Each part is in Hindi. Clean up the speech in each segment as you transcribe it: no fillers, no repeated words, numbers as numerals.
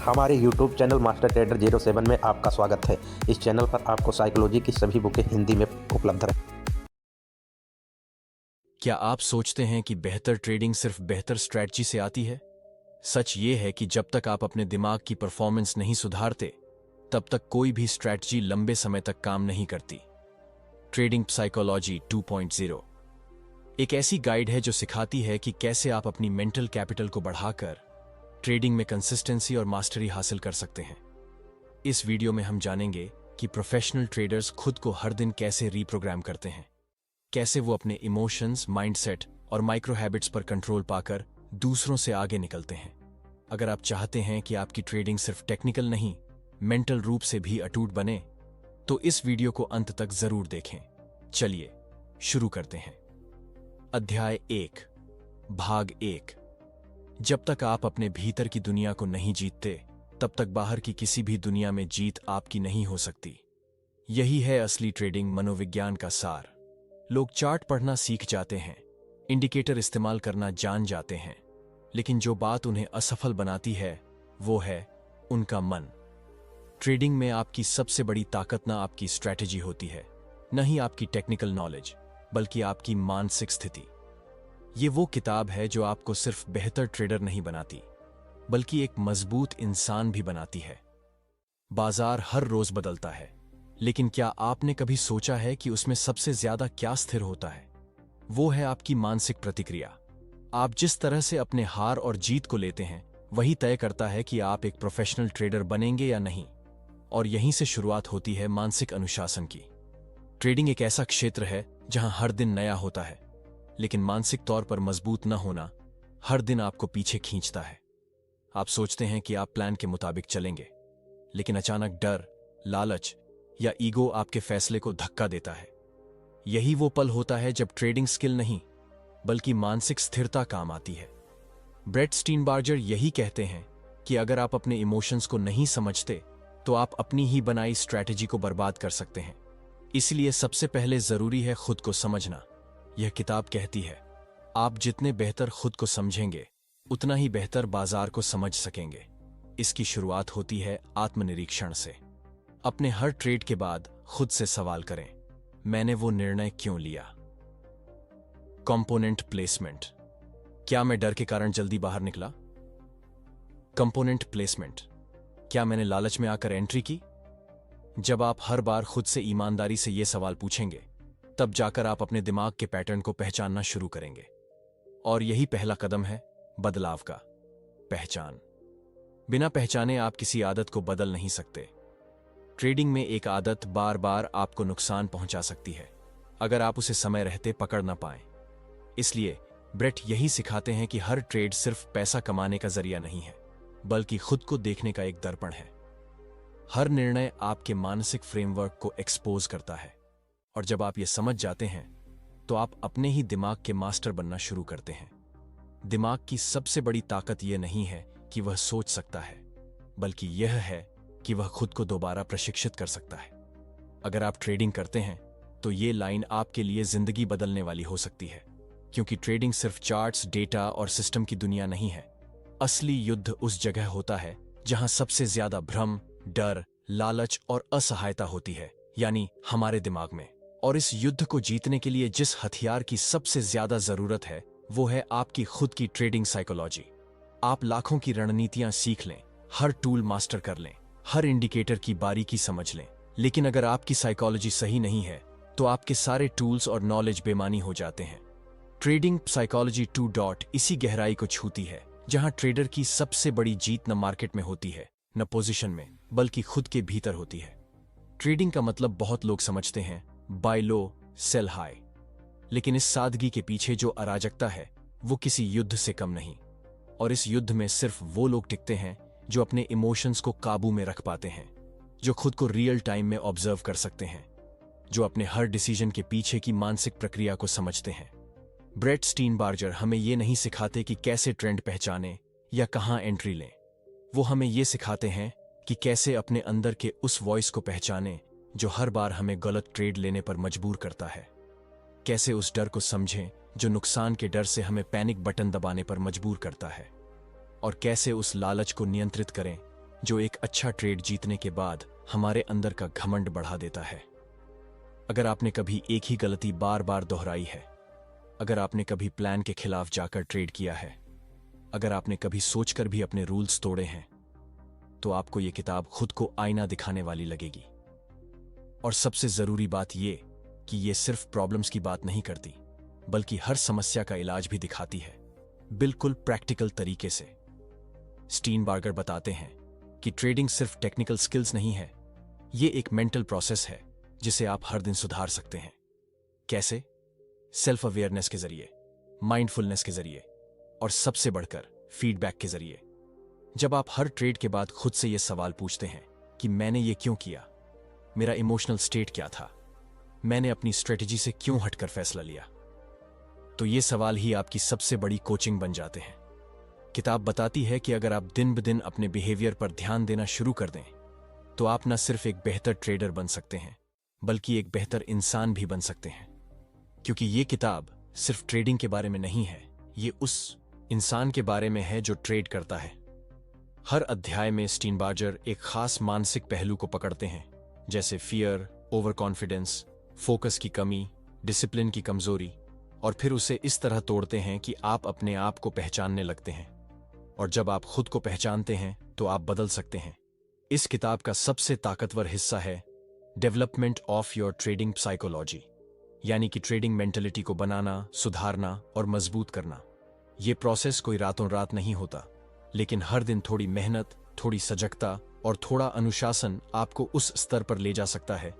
हमारे YouTube चैनल मास्टर ट्रेडर 07 में आपका स्वागत है। इस चैनल पर आपको साइकोलॉजी की सभी बुकें हिंदी में उपलब्ध हैं। क्या आप सोचते हैं कि बेहतर ट्रेडिंग सिर्फ बेहतर स्ट्रैटेजी से आती है? सच ये है कि जब तक आप अपने दिमाग की परफॉर्मेंस नहीं सुधारते, तब तक कोई भी स्ट्रैटेजी लंबे समय तक काम नहीं करती। ट्रेडिंग साइकोलॉजी 2.0 एक ऐसी गाइड है जो सिखाती है कि कैसे आप अपनी मेंटल कैपिटल को बढ़ाकर ट्रेडिंग में कंसिस्टेंसी और मास्टरी हासिल कर सकते हैं। इस वीडियो में हम जानेंगे कि प्रोफेशनल ट्रेडर्स खुद को हर दिन कैसे रीप्रोग्राम करते हैं, कैसे वो अपने इमोशंस, माइंडसेट और माइक्रो हैबिट्स पर कंट्रोल पाकर दूसरों से आगे निकलते हैं। अगर आप चाहते हैं कि आपकी ट्रेडिंग सिर्फ टेक्निकल नहीं, मेंटल रूप से भी अटूट बने, तो इस वीडियो को अंत तक जरूर देखें। चलिए शुरू करते हैं। अध्याय 1, भाग 1। जब तक आप अपने भीतर की दुनिया को नहीं जीतते, तब तक बाहर की किसी भी दुनिया में जीत आपकी नहीं हो सकती। यही है असली ट्रेडिंग मनोविज्ञान का सार। लोग चार्ट पढ़ना सीख जाते हैं, इंडिकेटर इस्तेमाल करना जान जाते हैं, लेकिन जो बात उन्हें असफल बनाती है वो है उनका मन। ट्रेडिंग में आपकी सबसे बड़ी ताकत ना आपकी स्ट्रैटेजी होती है, न ही आपकी टेक्निकल नॉलेज, बल्कि आपकी मानसिक स्थिति। ये वो किताब है जो आपको सिर्फ बेहतर ट्रेडर नहीं बनाती, बल्कि एक मजबूत इंसान भी बनाती है। बाजार हर रोज बदलता है, लेकिन क्या आपने कभी सोचा है कि उसमें सबसे ज्यादा क्या स्थिर होता है? वो है आपकी मानसिक प्रतिक्रिया। आप जिस तरह से अपने हार और जीत को लेते हैं, वही तय करता है कि आप एक प्रोफेशनल ट्रेडर बनेंगे या नहीं। और यहीं से शुरुआत होती है मानसिक अनुशासन की। ट्रेडिंग एक ऐसा क्षेत्र है जहां हर दिन नया होता है, लेकिन मानसिक तौर पर मजबूत न होना हर दिन आपको पीछे खींचता है। आप सोचते हैं कि आप प्लान के मुताबिक चलेंगे, लेकिन अचानक डर, लालच या ईगो आपके फैसले को धक्का देता है। यही वो पल होता है जब ट्रेडिंग स्किल नहीं, बल्कि मानसिक स्थिरता काम आती है। ब्रेट स्टीनबार्जर यही कहते हैं कि अगर आप अपने इमोशंस को नहीं समझते, तो आप अपनी ही बनाई स्ट्रैटेजी को बर्बाद कर सकते हैं। इसलिए सबसे पहले जरूरी है खुद को समझना। यह किताब कहती है, आप जितने बेहतर खुद को समझेंगे, उतना ही बेहतर बाजार को समझ सकेंगे। इसकी शुरुआत होती है आत्मनिरीक्षण से। अपने हर ट्रेड के बाद खुद से सवाल करें, मैंने वो निर्णय क्यों लिया? Component placement. क्या मैं डर के कारण जल्दी बाहर निकला? Component placement. क्या मैंने लालच में आकर एंट्री की? जब आप हर बार खुद से ईमानदारी से ये सवाल पूछेंगे, तब जाकर आप अपने दिमाग के पैटर्न को पहचानना शुरू करेंगे। और यही पहला कदम है बदलाव का, पहचान। बिना पहचाने आप किसी आदत को बदल नहीं सकते। ट्रेडिंग में एक आदत बार बार आपको नुकसान पहुंचा सकती है, अगर आप उसे समय रहते पकड़ ना पाएं। इसलिए ब्रेट यही सिखाते हैं कि हर ट्रेड सिर्फ पैसा कमाने का जरिया नहीं है, बल्कि खुद को देखने का एक दर्पण है। हर निर्णय आपके मानसिक फ्रेमवर्क को एक्सपोज करता है, और जब आप ये समझ जाते हैं, तो आप अपने ही दिमाग के मास्टर बनना शुरू करते हैं। दिमाग की सबसे बड़ी ताकत यह नहीं है कि वह सोच सकता है, बल्कि यह है कि वह खुद को दोबारा प्रशिक्षित कर सकता है। अगर आप ट्रेडिंग करते हैं, तो ये लाइन आपके लिए जिंदगी बदलने वाली हो सकती है, क्योंकि ट्रेडिंग सिर्फ चार्ट्स, डेटा और सिस्टम की दुनिया नहीं है। असली युद्ध उस जगह होता है जहां सबसे ज्यादा भ्रम, डर, लालच और असहायता होती है, यानी हमारे दिमाग में। और इस युद्ध को जीतने के लिए जिस हथियार की सबसे ज्यादा जरूरत है, वो है आपकी खुद की ट्रेडिंग साइकोलॉजी। आप लाखों की रणनीतियां सीख लें, हर टूल मास्टर कर लें, हर इंडिकेटर की बारीकी समझ लें, लेकिन अगर आपकी साइकोलॉजी सही नहीं है, तो आपके सारे टूल्स और नॉलेज बेमानी हो जाते हैं। ट्रेडिंग साइकोलॉजी 2 इसी गहराई को छूती है, जहां ट्रेडर की सबसे बड़ी जीत न मार्केट में होती है, न पोजीशन में, बल्कि खुद के भीतर होती है। ट्रेडिंग का मतलब बहुत लोग समझते हैं बाय लो, सेल हाई, लेकिन इस सादगी के पीछे जो अराजकता है, वो किसी युद्ध से कम नहीं। और इस युद्ध में सिर्फ वो लोग टिकते हैं जो अपने इमोशंस को काबू में रख पाते हैं, जो खुद को रियल टाइम में ऑब्जर्व कर सकते हैं, जो अपने हर डिसीजन के पीछे की मानसिक प्रक्रिया को समझते हैं। ब्रेट स्टीनबार्जर हमें ये नहीं सिखाते कि कैसे ट्रेंड पहचाने या कहां एंट्री लें। वो हमें ये सिखाते हैं कि कैसे अपने अंदर के उस वॉइस को पहचाने जो हर बार हमें गलत ट्रेड लेने पर मजबूर करता है। कैसे उस डर को समझें जो नुकसान के डर से हमें पैनिक बटन दबाने पर मजबूर करता है। और कैसे उस लालच को नियंत्रित करें जो एक अच्छा ट्रेड जीतने के बाद हमारे अंदर का घमंड बढ़ा देता है। अगर आपने कभी एक ही गलती बार बार दोहराई है, अगर आपने कभी प्लान के खिलाफ जाकर ट्रेड किया है, अगर आपने कभी सोचकर भी अपने रूल्स तोड़े हैं, तो आपको यह किताब खुद को आईना दिखाने वाली लगेगी। और सबसे जरूरी बात यह कि यह सिर्फ प्रॉब्लम्स की बात नहीं करती, बल्कि हर समस्या का इलाज भी दिखाती है, बिल्कुल प्रैक्टिकल तरीके से। स्टीनबार्गर बताते हैं कि ट्रेडिंग सिर्फ टेक्निकल स्किल्स नहीं है, यह एक मेंटल प्रोसेस है जिसे आप हर दिन सुधार सकते हैं। कैसे? सेल्फ अवेयरनेस के जरिए, माइंडफुलनेस के जरिए, और सबसे बढ़कर फीडबैक के जरिए। जब आप हर ट्रेड के बाद खुद से यह सवाल पूछते हैं कि मैंने ये क्यों किया, मेरा इमोशनल स्टेट क्या था, मैंने अपनी स्ट्रेटजी से क्यों हटकर फैसला लिया, तो ये सवाल ही आपकी सबसे बड़ी कोचिंग बन जाते हैं। किताब बताती है कि अगर आप दिन ब दिन अपने बिहेवियर पर ध्यान देना शुरू कर दें, तो आप न सिर्फ एक बेहतर ट्रेडर बन सकते हैं, बल्कि एक बेहतर इंसान भी बन सकते हैं। क्योंकि ये किताब सिर्फ ट्रेडिंग के बारे में नहीं है, ये उस इंसान के बारे में है जो ट्रेड करता है। हर अध्याय में स्टीनबार्गर एक खास मानसिक पहलू को पकड़ते हैं, जैसे फियर, ओवर कॉन्फिडेंस, फोकस की कमी, डिसिप्लिन की कमजोरी, और फिर उसे इस तरह तोड़ते हैं कि आप अपने आप को पहचानने लगते हैं। और जब आप खुद को पहचानते हैं तो आप बदल सकते हैं। इस किताब का सबसे ताकतवर हिस्सा है development of your trading psychology, यानी कि ट्रेडिंग मेंटलिटी को बनाना, सुधारना और मजबूत करना। यह प्रोसेस कोई रातों रात नहीं होता, लेकिन हर दिन थोड़ी मेहनत, थोड़ी सजगता और थोड़ा अनुशासन आपको उस स्तर पर ले जा सकता है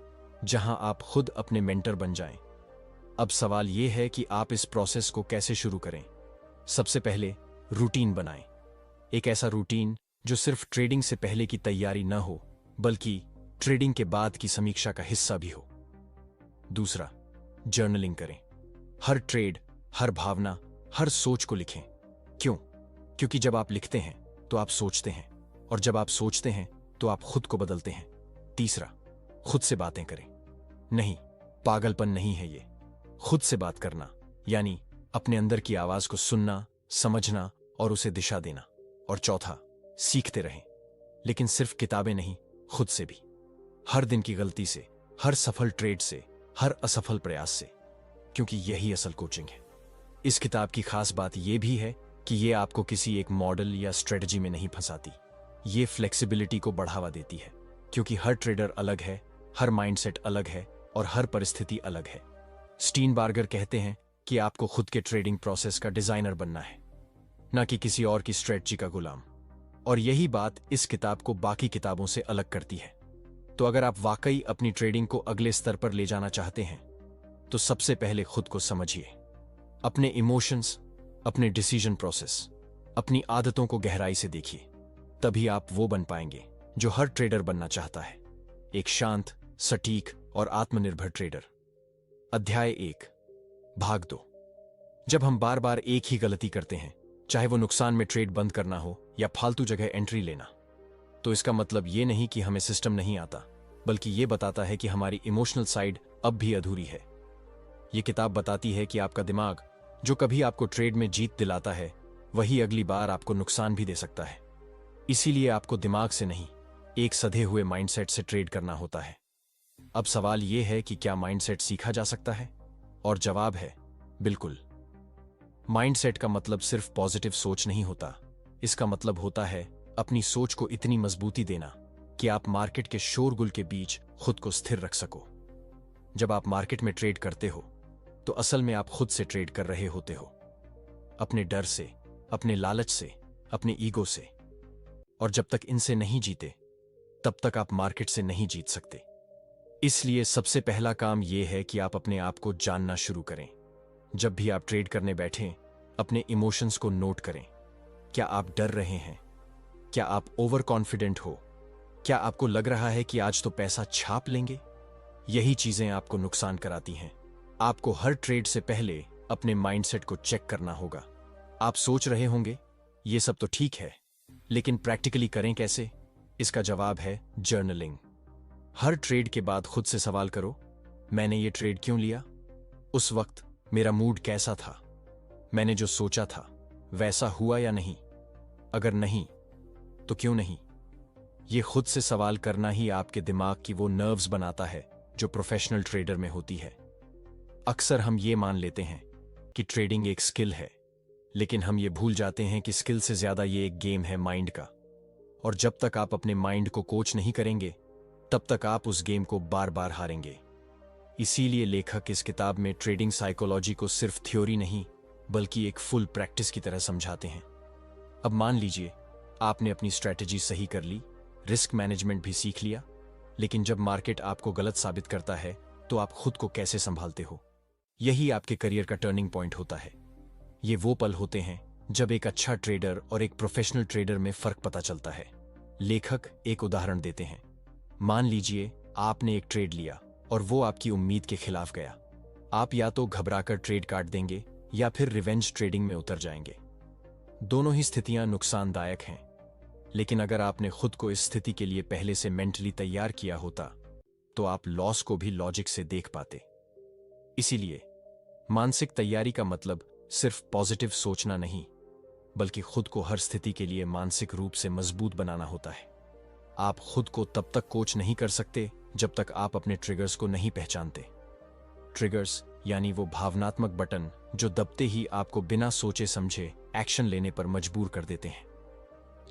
जहां आप खुद अपने मेंटर बन जाएं। अब सवाल यह है कि आप इस प्रोसेस को कैसे शुरू करें। सबसे पहले रूटीन बनाएं। एक ऐसा रूटीन जो सिर्फ ट्रेडिंग से पहले की तैयारी न हो, बल्कि ट्रेडिंग के बाद की समीक्षा का हिस्सा भी हो। दूसरा, जर्नलिंग करें। हर ट्रेड, हर भावना, हर सोच को लिखें। क्यों? क्योंकि जब आप लिखते हैं तो आप सोचते हैं, और जब आप सोचते हैं तो आप खुद को बदलते हैं। तीसरा, खुद से बातें करें। नहीं, पागलपन नहीं है ये। खुद से बात करना यानी अपने अंदर की आवाज को सुनना, समझना और उसे दिशा देना। और चौथा, सीखते रहें, लेकिन सिर्फ किताबें नहीं, खुद से भी। हर दिन की गलती से, हर सफल ट्रेड से, हर असफल प्रयास से, क्योंकि यही असल कोचिंग है। इस किताब की खास बात यह भी है कि यह आपको किसी एक मॉडल या स्ट्रेटजी में नहीं फंसाती। ये फ्लेक्सिबिलिटी को बढ़ावा देती है, क्योंकि हर ट्रेडर अलग है, हर माइंडसेट अलग है और हर परिस्थिति अलग है। स्टीनबार्गर कहते हैं कि आपको खुद के ट्रेडिंग प्रोसेस का डिजाइनर बनना है, न कि किसी और की स्ट्रेटजी का गुलाम। और यही बात इस किताब को बाकी किताबों से अलग करती है। तो अगर आप वाकई अपनी ट्रेडिंग को अगले स्तर पर ले जाना चाहते हैं, तो सबसे पहले खुद को समझिए। अपने इमोशंस, अपने डिसीजन प्रोसेस, अपनी आदतों को गहराई से देखिए। तभी आप वो बन पाएंगे जो हर ट्रेडर बनना चाहता है, एक शांत, सटीक और आत्मनिर्भर ट्रेडर। अध्याय 1, भाग 2। जब हम बार बार एक ही गलती करते हैं, चाहे वो नुकसान में ट्रेड बंद करना हो या फालतू जगह एंट्री लेना, तो इसका मतलब ये नहीं कि हमें सिस्टम नहीं आता, बल्कि ये बताता है कि हमारी इमोशनल साइड अब भी अधूरी है। ये किताब बताती है कि आपका दिमाग, जो कभी आपको ट्रेड में जीत दिलाता है, वही अगली बार आपको नुकसान भी दे सकता है। इसीलिए आपको दिमाग से नहीं, एक सधे हुए माइंडसेट से ट्रेड करना होता है। अब सवाल यह है कि क्या माइंडसेट सीखा जा सकता है? और जवाब है बिल्कुल। माइंडसेट का मतलब सिर्फ पॉजिटिव सोच नहीं होता। इसका मतलब होता है अपनी सोच को इतनी मजबूती देना कि आप मार्केट के शोरगुल के बीच खुद को स्थिर रख सको। जब आप मार्केट में ट्रेड करते हो, तो असल में आप खुद से ट्रेड कर रहे होते हो, अपने डर से, अपने लालच से, अपने ईगो से। और जब तक इनसे नहीं जीते, तब तक आप मार्केट से नहीं जीत सकते। इसलिए सबसे पहला काम यह है कि आप अपने आप को जानना शुरू करें। जब भी आप ट्रेड करने बैठें, अपने इमोशंस को नोट करें। क्या आप डर रहे हैं? क्या आप ओवर कॉन्फिडेंट हो? क्या आपको लग रहा है कि आज तो पैसा छाप लेंगे? यही चीजें आपको नुकसान कराती हैं। आपको हर ट्रेड से पहले अपने माइंडसेट को चेक करना होगा। आप सोच रहे होंगे, ये सब तो ठीक है, लेकिन प्रैक्टिकली करें कैसे? इसका जवाब है जर्नलिंग। हर ट्रेड के बाद खुद से सवाल करो, मैंने ये ट्रेड क्यों लिया? उस वक्त मेरा मूड कैसा था? मैंने जो सोचा था वैसा हुआ या नहीं? अगर नहीं, तो क्यों नहीं? ये खुद से सवाल करना ही आपके दिमाग की वो नर्व्स बनाता है जो प्रोफेशनल ट्रेडर में होती है। अक्सर हम ये मान लेते हैं कि ट्रेडिंग एक स्किल है, लेकिन हम ये भूल जाते हैं कि स्किल से ज्यादा ये एक गेम है माइंड का। और जब तक आप अपने माइंड को कोच नहीं करेंगे, तब तक आप उस गेम को बार बार हारेंगे। इसीलिए लेखक इस किताब में ट्रेडिंग साइकोलॉजी को सिर्फ थ्योरी नहीं, बल्कि एक फुल प्रैक्टिस की तरह समझाते हैं। अब मान लीजिए आपने अपनी स्ट्रैटेजी सही कर ली, रिस्क मैनेजमेंट भी सीख लिया, लेकिन जब मार्केट आपको गलत साबित करता है तो आप खुद को कैसे संभालते हो? यही आपके करियर का टर्निंग पॉइंट होता है। ये वो पल होते हैं जब एक अच्छा ट्रेडर और एक प्रोफेशनल ट्रेडर में फर्क पता चलता है। लेखक एक उदाहरण देते हैं। मान लीजिए आपने एक ट्रेड लिया और वो आपकी उम्मीद के खिलाफ गया। आप या तो घबराकर ट्रेड काट देंगे या फिर रिवेंज ट्रेडिंग में उतर जाएंगे। दोनों ही स्थितियां नुकसानदायक हैं, लेकिन अगर आपने खुद को इस स्थिति के लिए पहले से मेंटली तैयार किया होता तो आप लॉस को भी लॉजिक से देख पाते। इसीलिए मानसिक तैयारी का मतलब सिर्फ पॉजिटिव सोचना नहीं, बल्कि खुद को हर स्थिति के लिए मानसिक रूप से मजबूत बनाना होता है। आप खुद को तब तक कोच नहीं कर सकते जब तक आप अपने ट्रिगर्स को नहीं पहचानते। ट्रिगर्स यानी वो भावनात्मक बटन जो दबते ही आपको बिना सोचे समझे एक्शन लेने पर मजबूर कर देते हैं।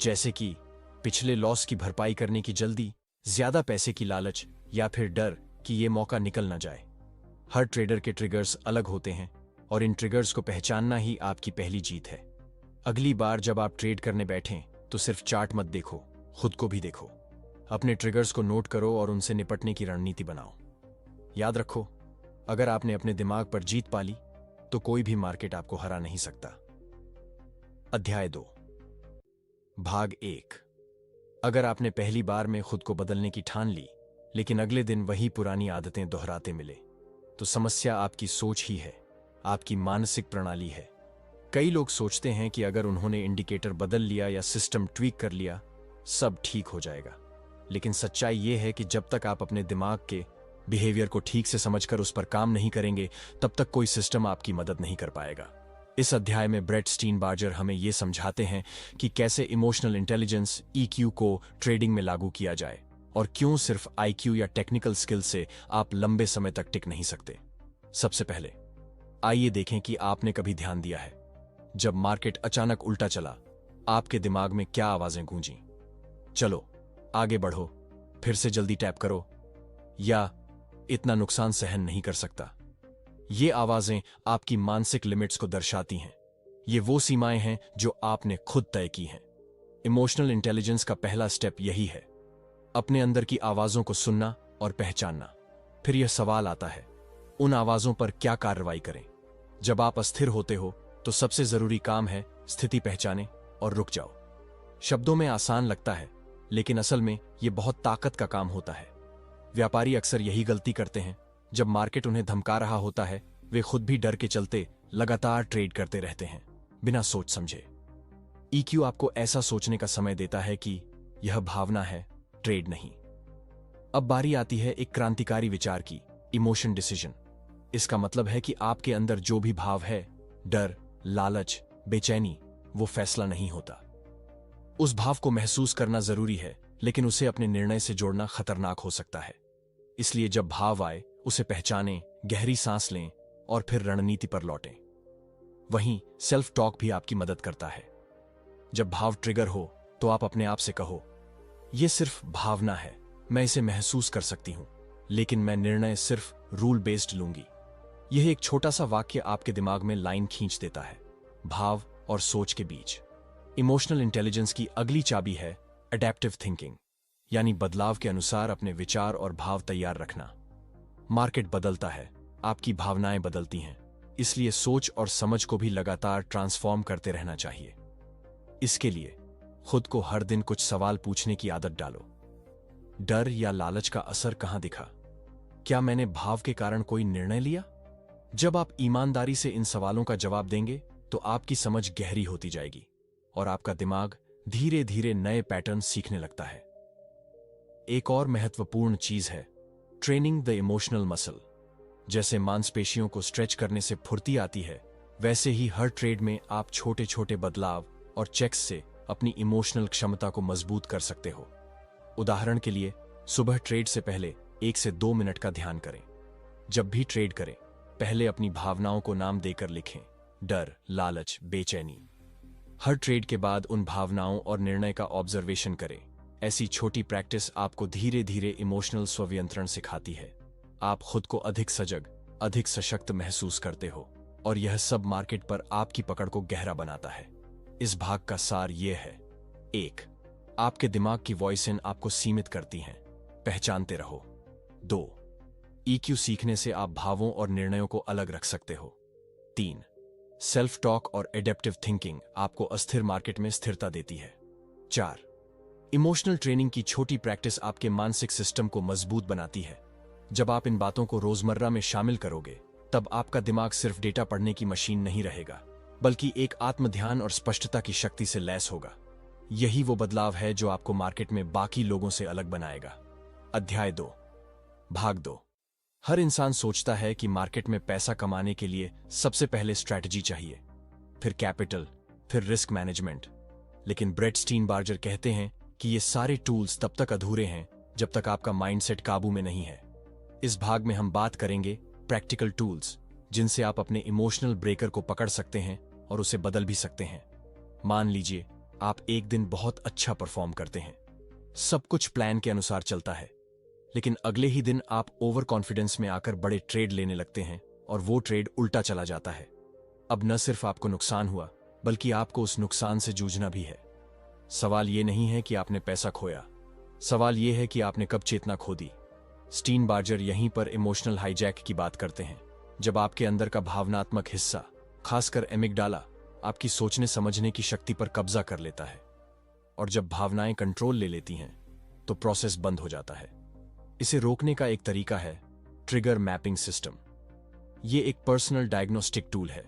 जैसे कि पिछले लॉस की भरपाई करने की जल्दी, ज्यादा पैसे की लालच, या फिर डर कि ये मौका निकल न जाए। हर ट्रेडर के ट्रिगर्स अलग होते हैं और इन ट्रिगर्स को पहचानना ही आपकी पहली जीत है। अगली बार जब आप ट्रेड करने बैठें तो सिर्फ चार्ट मत देखो, खुद को भी देखो। अपने ट्रिगर्स को नोट करो और उनसे निपटने की रणनीति बनाओ। याद रखो, अगर आपने अपने दिमाग पर जीत पा ली तो कोई भी मार्केट आपको हरा नहीं सकता। अध्याय 2, भाग 1। अगर आपने पहली बार में खुद को बदलने की ठान ली, लेकिन अगले दिन वही पुरानी आदतें दोहराते मिले, तो समस्या आपकी सोच ही है, आपकी मानसिक प्रणाली है। कई लोग सोचते हैं कि अगर उन्होंने इंडिकेटर बदल लिया या सिस्टम ट्वीक कर लिया, सब ठीक हो जाएगा। लेकिन सच्चाई यह है कि जब तक आप अपने दिमाग के बिहेवियर को ठीक से समझकर उस पर काम नहीं करेंगे, तब तक कोई सिस्टम आपकी मदद नहीं कर पाएगा। इस अध्याय में ब्रेट स्टीनबार्जर हमें यह समझाते हैं कि कैसे इमोशनल इंटेलिजेंस EQ को ट्रेडिंग में लागू किया जाए और क्यों सिर्फ IQ या टेक्निकल स्किल से आप लंबे समय तक टिक नहीं सकते। सबसे पहले आइए देखें कि आपने कभी ध्यान दिया है, जब मार्केट अचानक उल्टा चला, आपके दिमाग में क्या आवाजें गूंजी? चलो आगे बढ़ो, फिर से जल्दी टैप करो, या इतना नुकसान सहन नहीं कर सकता। ये आवाजें आपकी मानसिक लिमिट्स को दर्शाती हैं। ये वो सीमाएं हैं जो आपने खुद तय की हैं। इमोशनल इंटेलिजेंस का पहला स्टेप यही है, अपने अंदर की आवाजों को सुनना और पहचानना। फिर यह सवाल आता है, उन आवाजों पर क्या कार्रवाई करें? जब आप अस्थिर होते हो तो सबसे जरूरी काम है स्थिति पहचाने और रुक जाओ। शब्दों में आसान लगता है, लेकिन असल में यह बहुत ताकत का काम होता है। व्यापारी अक्सर यही गलती करते हैं। जब मार्केट उन्हें धमका रहा होता है, वे खुद भी डर के चलते लगातार ट्रेड करते रहते हैं, बिना सोच समझे। EQ आपको ऐसा सोचने का समय देता है कि यह भावना है, ट्रेड नहीं। अब बारी आती है एक क्रांतिकारी विचार की, इमोशन डिसीजन। इसका मतलब है कि आपके अंदर जो भी भाव है, डर, लालच, बेचैनी, वो फैसला नहीं होता। उस भाव को महसूस करना जरूरी है, लेकिन उसे अपने निर्णय से जोड़ना खतरनाक हो सकता है। इसलिए जब भाव आए, उसे पहचानें, गहरी सांस लें और फिर रणनीति पर लौटें। वहीं सेल्फ टॉक भी आपकी मदद करता है। जब भाव ट्रिगर हो तो आप अपने आप से कहो, यह सिर्फ भावना है, मैं इसे महसूस कर सकती हूं, लेकिन मैं निर्णय सिर्फ रूल बेस्ड लूंगी। यह एक छोटा सा वाक्य आपके दिमाग में लाइन खींच देता है, भाव और सोच के बीच। इमोशनल इंटेलिजेंस की अगली चाबी है अडैप्टिव थिंकिंग, यानी बदलाव के अनुसार अपने विचार और भाव तैयार रखना। मार्केट बदलता है, आपकी भावनाएं बदलती हैं, इसलिए सोच और समझ को भी लगातार ट्रांसफॉर्म करते रहना चाहिए। इसके लिए खुद को हर दिन कुछ सवाल पूछने की आदत डालो। डर या लालच का असर कहां दिखा? क्या मैंने भाव के कारण कोई निर्णय लिया? जब आप ईमानदारी से इन सवालों का जवाब देंगे तो आपकी समझ गहरी होती जाएगी और आपका दिमाग धीरे धीरे नए पैटर्न सीखने लगता है। एक और महत्वपूर्ण चीज है ट्रेनिंग द इमोशनल मसल। जैसे मांसपेशियों को स्ट्रेच करने से फुर्ती आती है, वैसे ही हर ट्रेड में आप छोटे छोटे बदलाव और चेक्स से अपनी इमोशनल क्षमता को मजबूत कर सकते हो। उदाहरण के लिए, सुबह ट्रेड से पहले 1 से 2 मिनट का ध्यान करें। जब भी ट्रेड करें, पहले अपनी भावनाओं को नाम देकर लिखें, डर, लालच, बेचैनी। हर ट्रेड के बाद उन भावनाओं और निर्णय का ऑब्जर्वेशन करें। ऐसी छोटी प्रैक्टिस आपको धीरे धीरे इमोशनल स्वयंत्रण सिखाती है। आप खुद को अधिक सजग, अधिक सशक्त महसूस करते हो, और यह सब मार्केट पर आपकी पकड़ को गहरा बनाता है। इस भाग का सार यह है: 1. आपके दिमाग की वॉइस इन आपको सीमित करती हैं, पहचानते रहो। 2. EQ सीखने से आप भावों और निर्णयों को अलग रख सकते हो। 3. सेल्फ टॉक और एडेप्टिव थिंकिंग आपको अस्थिर मार्केट में स्थिरता देती है। 4. इमोशनल ट्रेनिंग की छोटी प्रैक्टिस आपके मानसिक सिस्टम को मजबूत बनाती है। जब आप इन बातों को रोजमर्रा में शामिल करोगे, तब आपका दिमाग सिर्फ डेटा पढ़ने की मशीन नहीं रहेगा, बल्कि एक आत्मध्यान और स्पष्टता की शक्ति से लैस होगा। यही वो बदलाव है जो आपको मार्केट में बाकी लोगों से अलग बनाएगा। अध्याय 2, भाग 2। हर इंसान सोचता है कि मार्केट में पैसा कमाने के लिए सबसे पहले स्ट्रैटेजी चाहिए, फिर कैपिटल, फिर रिस्क मैनेजमेंट। लेकिन ब्रेट स्टीनबार्जर कहते हैं कि ये सारे टूल्स तब तक अधूरे हैं जब तक आपका माइंडसेट काबू में नहीं है। इस भाग में हम बात करेंगे प्रैक्टिकल टूल्स, जिनसे आप अपने इमोशनल ब्रेकर को पकड़ सकते हैं और उसे बदल भी सकते हैं। मान लीजिए आप एक दिन बहुत अच्छा परफॉर्म करते हैं, सब कुछ प्लान के अनुसार चलता है, लेकिन अगले ही दिन आप ओवर कॉन्फिडेंस में आकर बड़े ट्रेड लेने लगते हैं और वो ट्रेड उल्टा चला जाता है। अब न सिर्फ आपको नुकसान हुआ, बल्कि आपको उस नुकसान से जूझना भी है। सवाल ये नहीं है कि आपने पैसा खोया, सवाल ये है कि आपने कब चेतना खो दी। स्टीनबार्जर यहीं पर इमोशनल हाईजैक की बात करते हैं, जब आपके अंदर का भावनात्मक हिस्सा, खासकर एमिगडाला, आपकी सोचने समझने की शक्ति पर कब्जा कर लेता है। और जब भावनाएं कंट्रोल ले लेती हैं, तो प्रोसेस बंद हो जाता है। इसे रोकने का एक तरीका है ट्रिगर मैपिंग सिस्टम। ये एक पर्सनल डायग्नोस्टिक टूल है,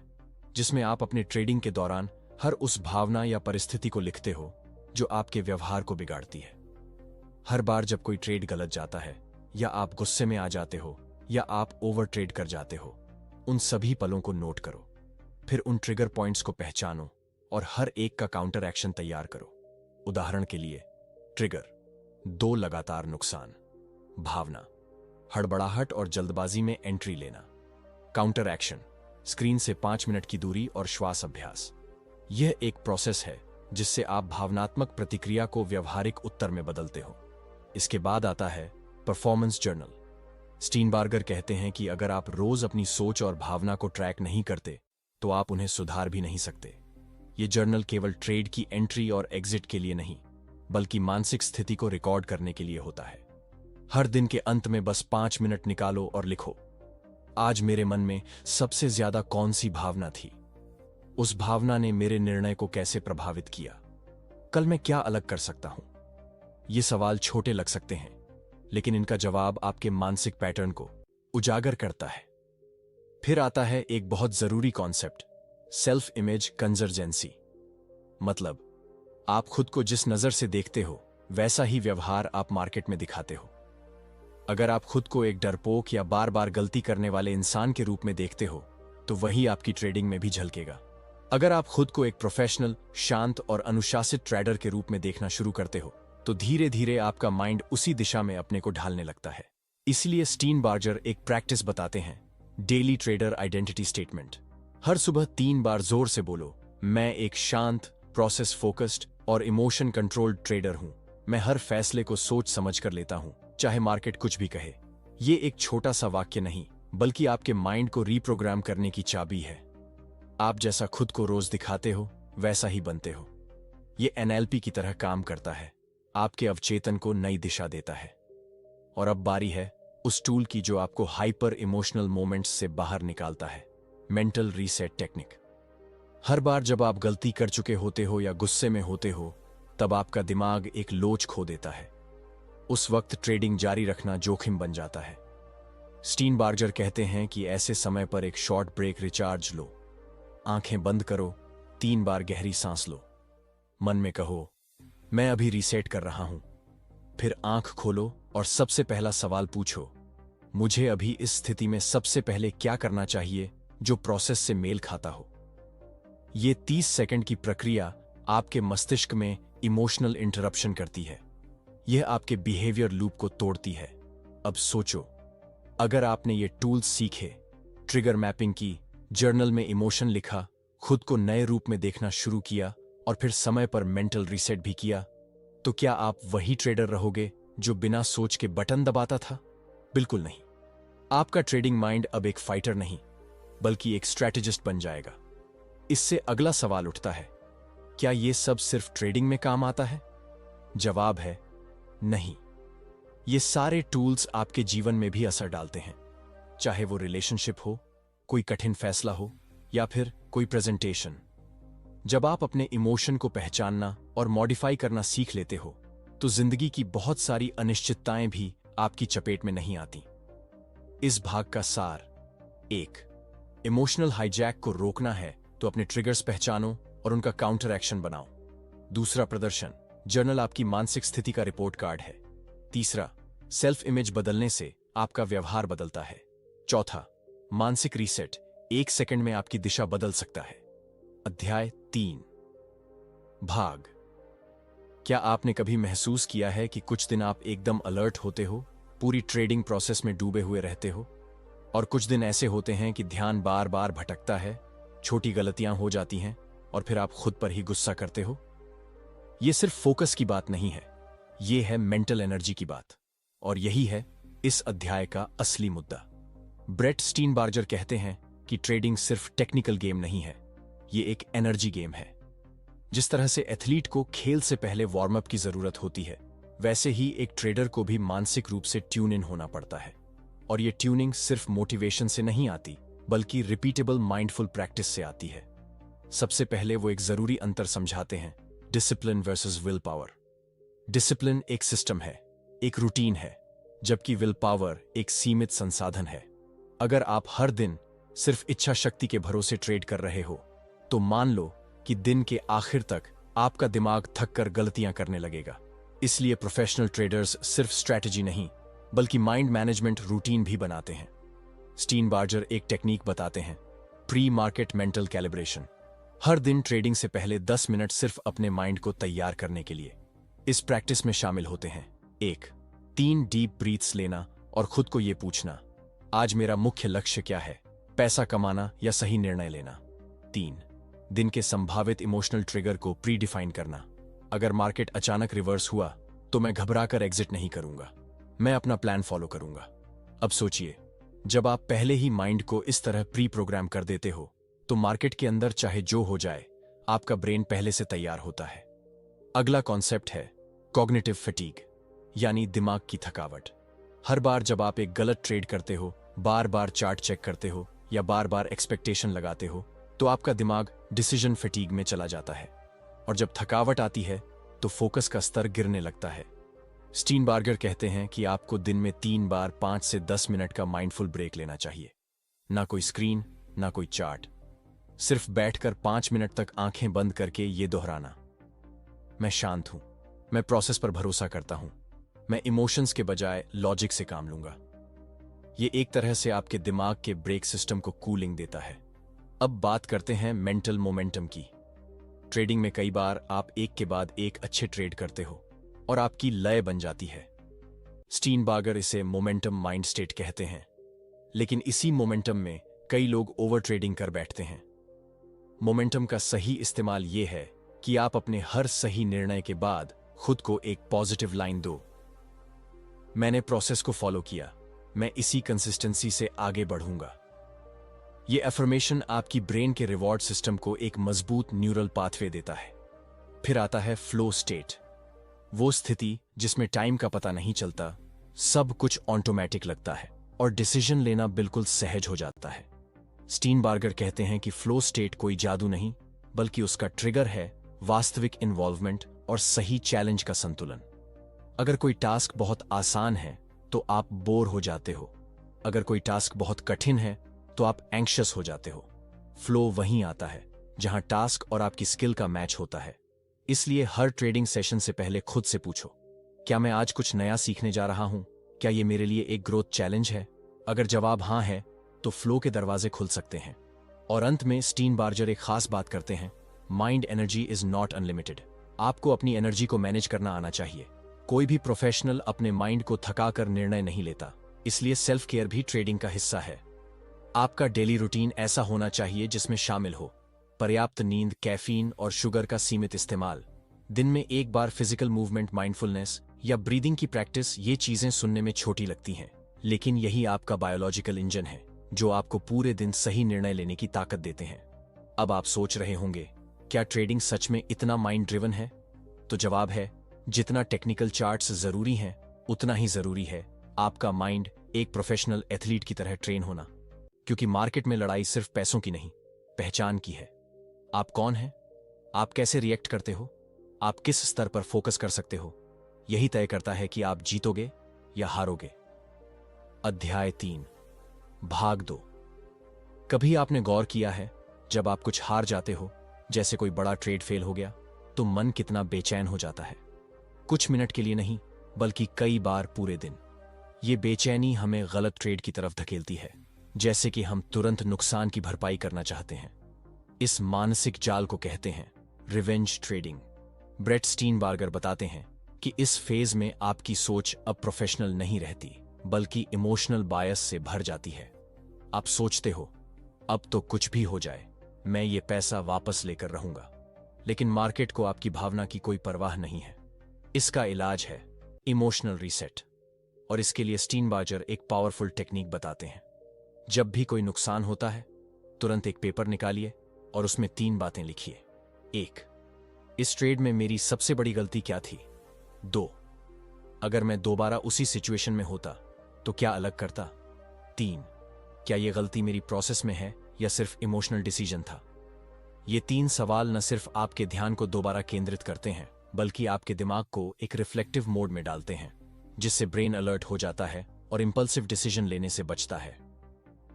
जिसमें आप अपने ट्रेडिंग के दौरान हर उस भावना या परिस्थिति को लिखते हो जो आपके व्यवहार को बिगाड़ती है। हर बार जब कोई ट्रेड गलत जाता है, या आप गुस्से में आ जाते हो, या आप ओवर ट्रेड कर जाते हो, उन सभी पलों को नोट करो। फिर उन ट्रिगर पॉइंट्स को पहचानो और हर एक का काउंटर एक्शन तैयार करो। उदाहरण के लिए, ट्रिगर 2 लगातार नुकसान, भावना हड़बड़ाहट और जल्दबाजी में एंट्री लेना, काउंटर एक्शन स्क्रीन से 5 मिनट की दूरी और श्वास अभ्यास। यह एक प्रोसेस है जिससे आप भावनात्मक प्रतिक्रिया को व्यवहारिक उत्तर में बदलते हो। इसके बाद आता है परफॉर्मेंस जर्नल। स्टीनबार्गर कहते हैं कि अगर आप रोज अपनी सोच और भावना को ट्रैक नहीं करते, तो आप उन्हें सुधार भी नहीं सकते। ये जर्नल केवल ट्रेड की एंट्री और एग्जिट के लिए नहीं, बल्कि मानसिक स्थिति को रिकॉर्ड करने के लिए होता है। हर दिन के अंत में बस 5 मिनट निकालो और लिखो, आज मेरे मन में सबसे ज्यादा कौन सी भावना थी? उस भावना ने मेरे निर्णय को कैसे प्रभावित किया? कल मैं क्या अलग कर सकता हूं? ये सवाल छोटे लग सकते हैं, लेकिन इनका जवाब आपके मानसिक पैटर्न को उजागर करता है। फिर आता है एक बहुत जरूरी कॉन्सेप्ट, सेल्फ इमेज कंजर्जेंसी। मतलब, आप खुद को जिस नजर से देखते हो, वैसा ही व्यवहार आप मार्केट में दिखाते हो। अगर आप खुद को एक डरपोक या बार बार गलती करने वाले इंसान के रूप में देखते हो, तो वही आपकी ट्रेडिंग में भी झलकेगा। अगर आप खुद को एक प्रोफेशनल, शांत और अनुशासित ट्रेडर के रूप में देखना शुरू करते हो, तो धीरे धीरे आपका माइंड उसी दिशा में अपने को ढालने लगता है। इसलिए स्टीनबार्जर एक प्रैक्टिस बताते हैं, डेली ट्रेडर आइडेंटिटी स्टेटमेंट। हर सुबह 3 बार जोर से बोलो, मैं एक शांत, प्रोसेस फोकस्ड और इमोशन कंट्रोल्ड ट्रेडर हूं। मैं हर फैसले को सोच समझ कर लेता हूं, चाहे मार्केट कुछ भी कहे। ये एक छोटा सा वाक्य नहीं, बल्कि आपके माइंड को रीप्रोग्राम करने की चाबी है। आप जैसा खुद को रोज दिखाते हो, वैसा ही बनते हो। ये NLP की तरह काम करता है, आपके अवचेतन को नई दिशा देता है। और अब बारी है उस टूल की जो आपको हाइपर इमोशनल मोमेंट्स से बाहर निकालता है, मेंटल रीसेट टेक्निक। हर बार जब आप गलती कर चुके होते हो या गुस्से में होते हो, तब आपका दिमाग एक लोच खो देता है। उस वक्त ट्रेडिंग जारी रखना जोखिम बन जाता है। स्टीनबार्जर कहते हैं कि ऐसे समय पर एक शॉर्ट ब्रेक, रिचार्ज लो। आंखें बंद करो, 3 बार गहरी सांस लो, मन में कहो, मैं अभी रीसेट कर रहा हूं। फिर आंख खोलो और सबसे पहला सवाल पूछो, मुझे अभी इस स्थिति में सबसे पहले क्या करना चाहिए जो प्रोसेस से मेल खाता हो। यह 30 सेकंड की प्रक्रिया आपके मस्तिष्क में इमोशनल इंटरप्शन करती है। यह आपके बिहेवियर लूप को तोड़ती है। अब सोचो, अगर आपने ये टूल्स सीखे, ट्रिगर मैपिंग की, जर्नल में इमोशन लिखा, खुद को नए रूप में देखना शुरू किया और फिर समय पर मेंटल रीसेट भी किया, तो क्या आप वही ट्रेडर रहोगे जो बिना सोच के बटन दबाता था? बिल्कुल नहीं। आपका ट्रेडिंग माइंड अब एक फाइटर नहीं, बल्कि एक स्ट्रैटेजिस्ट बन जाएगा। इससे अगला सवाल उठता है, क्या यह सब सिर्फ ट्रेडिंग में काम आता है? जवाब है नहीं। ये सारे टूल्स आपके जीवन में भी असर डालते हैं, चाहे वो रिलेशनशिप हो, कोई कठिन फैसला हो या फिर कोई प्रेजेंटेशन। जब आप अपने इमोशन को पहचानना और मॉडिफाई करना सीख लेते हो, तो जिंदगी की बहुत सारी अनिश्चितताएं भी आपकी चपेट में नहीं आती। इस भाग का सार: 1. इमोशनल हाईजैक को रोकना है तो अपने ट्रिगर्स पहचानो और उनका काउंटर एक्शन बनाओ। 2. प्रदर्शन: जर्नल आपकी मानसिक स्थिति का रिपोर्ट कार्ड है। 3. सेल्फ इमेज बदलने से आपका व्यवहार बदलता है। 4. मानसिक रीसेट: 1 सेकंड में आपकी दिशा बदल सकता है। अध्याय 3। भाग: क्या आपने कभी महसूस किया है कि कुछ दिन आप एकदम अलर्ट होते हो, पूरी ट्रेडिंग प्रोसेस में डूबे हुए रहते हो, और कुछ दिन ऐसे होते हैं कि ध्यान बार बार भटकता है, छोटी गलतियां हो जाती हैं और फिर आप खुद पर ही गुस्सा करते हो? यह सिर्फ फोकस की बात नहीं है, यह है मेंटल एनर्जी की बात, और यही है इस अध्याय का असली मुद्दा। ब्रेट स्टीनबार्जर कहते हैं कि ट्रेडिंग सिर्फ टेक्निकल गेम नहीं है, यह एक एनर्जी गेम है। जिस तरह से एथलीट को खेल से पहले वार्म अप की जरूरत होती है, वैसे ही एक ट्रेडर को भी मानसिक रूप से ट्यून इन होना पड़ता है। और यह ट्यूनिंग सिर्फ मोटिवेशन से नहीं आती, बल्कि रिपीटेबल माइंडफुल प्रैक्टिस से आती है। सबसे पहले वो एक जरूरी अंतर समझाते हैं: discipline versus will power. Discipline एक सिस्टम है, एक रूटीन है, जबकि विल पावर एक सीमित संसाधन है। अगर आप हर दिन सिर्फ इच्छा शक्ति के भरोसे ट्रेड कर रहे हो, तो मान लो कि दिन के आखिर तक आपका दिमाग थक कर गलतियां करने लगेगा। इसलिए प्रोफेशनल ट्रेडर्स सिर्फ स्ट्रैटेजी नहीं, बल्कि माइंड मैनेजमेंट रूटीन भी बनाते हैं। स्टीनबार्जर एक टेक्निक बताते हैं: प्री मार्केट मेंटल कैलिब्रेशन। हर दिन ट्रेडिंग से पहले 10 मिनट सिर्फ अपने माइंड को तैयार करने के लिए। इस प्रैक्टिस में शामिल होते हैं: 1. 3 डीप ब्रीथ्स लेना और खुद को यह पूछना, आज मेरा मुख्य लक्ष्य क्या है, पैसा कमाना या सही निर्णय लेना। 3. दिन के संभावित इमोशनल ट्रिगर को प्री डिफाइन करना, अगर मार्केट अचानक रिवर्स हुआ तो मैं घबराकर एग्जिट नहीं करूंगा, मैं अपना प्लान फॉलो करूंगा। अब सोचिए, जब आप पहले ही माइंड को इस तरह प्री प्रोग्राम कर देते हो, तो मार्केट के अंदर चाहे जो हो जाए, आपका ब्रेन पहले से तैयार होता है। अगला कॉन्सेप्ट है कॉग्निटिव फटीग, यानी दिमाग की थकावट। हर बार जब आप एक गलत ट्रेड करते हो, बार बार चार्ट चेक करते हो या बार बार एक्सपेक्टेशन लगाते हो, तो आपका दिमाग डिसीजन फटीग में चला जाता है, और जब थकावट आती है तो फोकस का स्तर गिरने लगता है। स्टीनबार्गर कहते हैं कि आपको दिन में 3 बार 5 से 10 मिनट का माइंडफुल ब्रेक लेना चाहिए। ना कोई स्क्रीन, ना कोई चार्ट, सिर्फ बैठकर 5 मिनट तक आंखें बंद करके ये दोहराना: मैं शांत हूं, मैं प्रोसेस पर भरोसा करता हूं, मैं इमोशंस के बजाय लॉजिक से काम लूंगा। ये एक तरह से आपके दिमाग के ब्रेक सिस्टम को कूलिंग देता है। अब बात करते हैं मेंटल मोमेंटम की। ट्रेडिंग में कई बार आप एक के बाद एक अच्छे ट्रेड करते हो और आपकी लय बन जाती है। स्टीनबार्गर इसे मोमेंटम माइंड स्टेट कहते हैं। लेकिन इसी मोमेंटम में कई लोग ओवर ट्रेडिंग कर बैठते हैं। मोमेंटम का सही इस्तेमाल यह है कि आप अपने हर सही निर्णय के बाद खुद को एक पॉजिटिव लाइन दो: मैंने प्रोसेस को फॉलो किया, मैं इसी कंसिस्टेंसी से आगे बढ़ूंगा। यह अफर्मेशन आपकी ब्रेन के रिवॉर्ड सिस्टम को एक मजबूत न्यूरल पाथवे देता है। फिर आता है फ्लो स्टेट, वो स्थिति जिसमें टाइम का पता नहीं चलता, सब कुछ ऑटोमेटिक लगता है और डिसीजन लेना बिल्कुल सहज हो जाता है। स्टीनबार्गर कहते हैं कि फ्लो स्टेट कोई जादू नहीं, बल्कि उसका ट्रिगर है वास्तविक इन्वॉल्वमेंट और सही चैलेंज का संतुलन। अगर कोई टास्क बहुत आसान है तो आप बोर हो जाते हो, अगर कोई टास्क बहुत कठिन है तो आप एंग्शियस हो जाते हो। फ्लो वहीं आता है जहां टास्क और आपकी स्किल का मैच होता है। इसलिए हर ट्रेडिंग सेशन से पहले खुद से पूछो, क्या मैं आज कुछ नया सीखने जा रहा हूं? क्या यह मेरे लिए एक ग्रोथ चैलेंज है? अगर जवाब हां है तो फ्लो के दरवाजे खुल सकते हैं। और अंत में स्टीनबार्जर एक खास बात करते हैं: mind energy is not unlimited. आपको अपनी एनर्जी को मैनेज करना आना चाहिए। कोई भी प्रोफेशनल अपने माइंड को थकाकर निर्णय नहीं लेता, इसलिए सेल्फ केयर भी ट्रेडिंग का हिस्सा है। आपका डेली रूटीन ऐसा होना चाहिए जिसमें शामिल हो पर्याप्त नींद, कैफीन और शुगर का सीमित इस्तेमाल, दिन में एक बार फिजिकल मूवमेंट, माइंडफुलनेस या ब्रीदिंग की प्रैक्टिस। ये चीजें सुनने में छोटी लगती हैं, लेकिन यही आपका बायोलॉजिकल इंजन है जो आपको पूरे दिन सही निर्णय लेने की ताकत देते हैं। अब आप सोच रहे होंगे, क्या ट्रेडिंग सच में इतना माइंड ड्रिवन है? तो जवाब है, जितना टेक्निकल चार्ट्स जरूरी हैं, उतना ही जरूरी है आपका माइंड एक प्रोफेशनल एथलीट की तरह ट्रेन होना। क्योंकि मार्केट में लड़ाई सिर्फ पैसों की नहीं, पहचान की है। आप कौन हैं? आप कैसे रिएक्ट करते हो? आप किस स्तर पर फोकस कर सकते हो? यही तय करता है कि आप जीतोगे या हारोगे। अध्याय 3, भाग 2। कभी आपने गौर किया है, जब आप कुछ हार जाते हो, जैसे कोई बड़ा ट्रेड फेल हो गया, तो मन कितना बेचैन हो जाता है? कुछ मिनट के लिए नहीं, बल्कि कई बार पूरे दिन। ये बेचैनी हमें गलत ट्रेड की तरफ धकेलती है, जैसे कि हम तुरंत नुकसान की भरपाई करना चाहते हैं। इस मानसिक जाल को कहते हैं रिवेंज ट्रेडिंग। ब्रेट स्टीनबार्गर बताते हैं कि इस फेज में आपकी सोच अब प्रोफेशनल नहीं रहती, बल्कि इमोशनल बायस से भर जाती है। आप सोचते हो, अब तो कुछ भी हो जाए, मैं ये पैसा वापस लेकर रहूंगा। लेकिन मार्केट को आपकी भावना की कोई परवाह नहीं है। इसका इलाज है इमोशनल रीसेट, और इसके लिए स्टीनबार्गर एक पावरफुल टेक्निक बताते हैं। जब भी कोई नुकसान होता है, तुरंत एक पेपर निकालिए और उसमें 3 बातें लिखिए। 1, इस ट्रेड में मेरी सबसे बड़ी गलती क्या थी? 2, अगर मैं दोबारा उसी सिचुएशन में होता तो क्या अलग करता? 3, क्या यह गलती मेरी प्रोसेस में है या सिर्फ इमोशनल डिसीजन था? ये 3 सवाल न सिर्फ आपके ध्यान को दोबारा केंद्रित करते हैं, बल्कि आपके दिमाग को एक रिफ्लेक्टिव मोड में डालते हैं, जिससे ब्रेन अलर्ट हो जाता है और इंपल्सिव डिसीजन लेने से बचता है।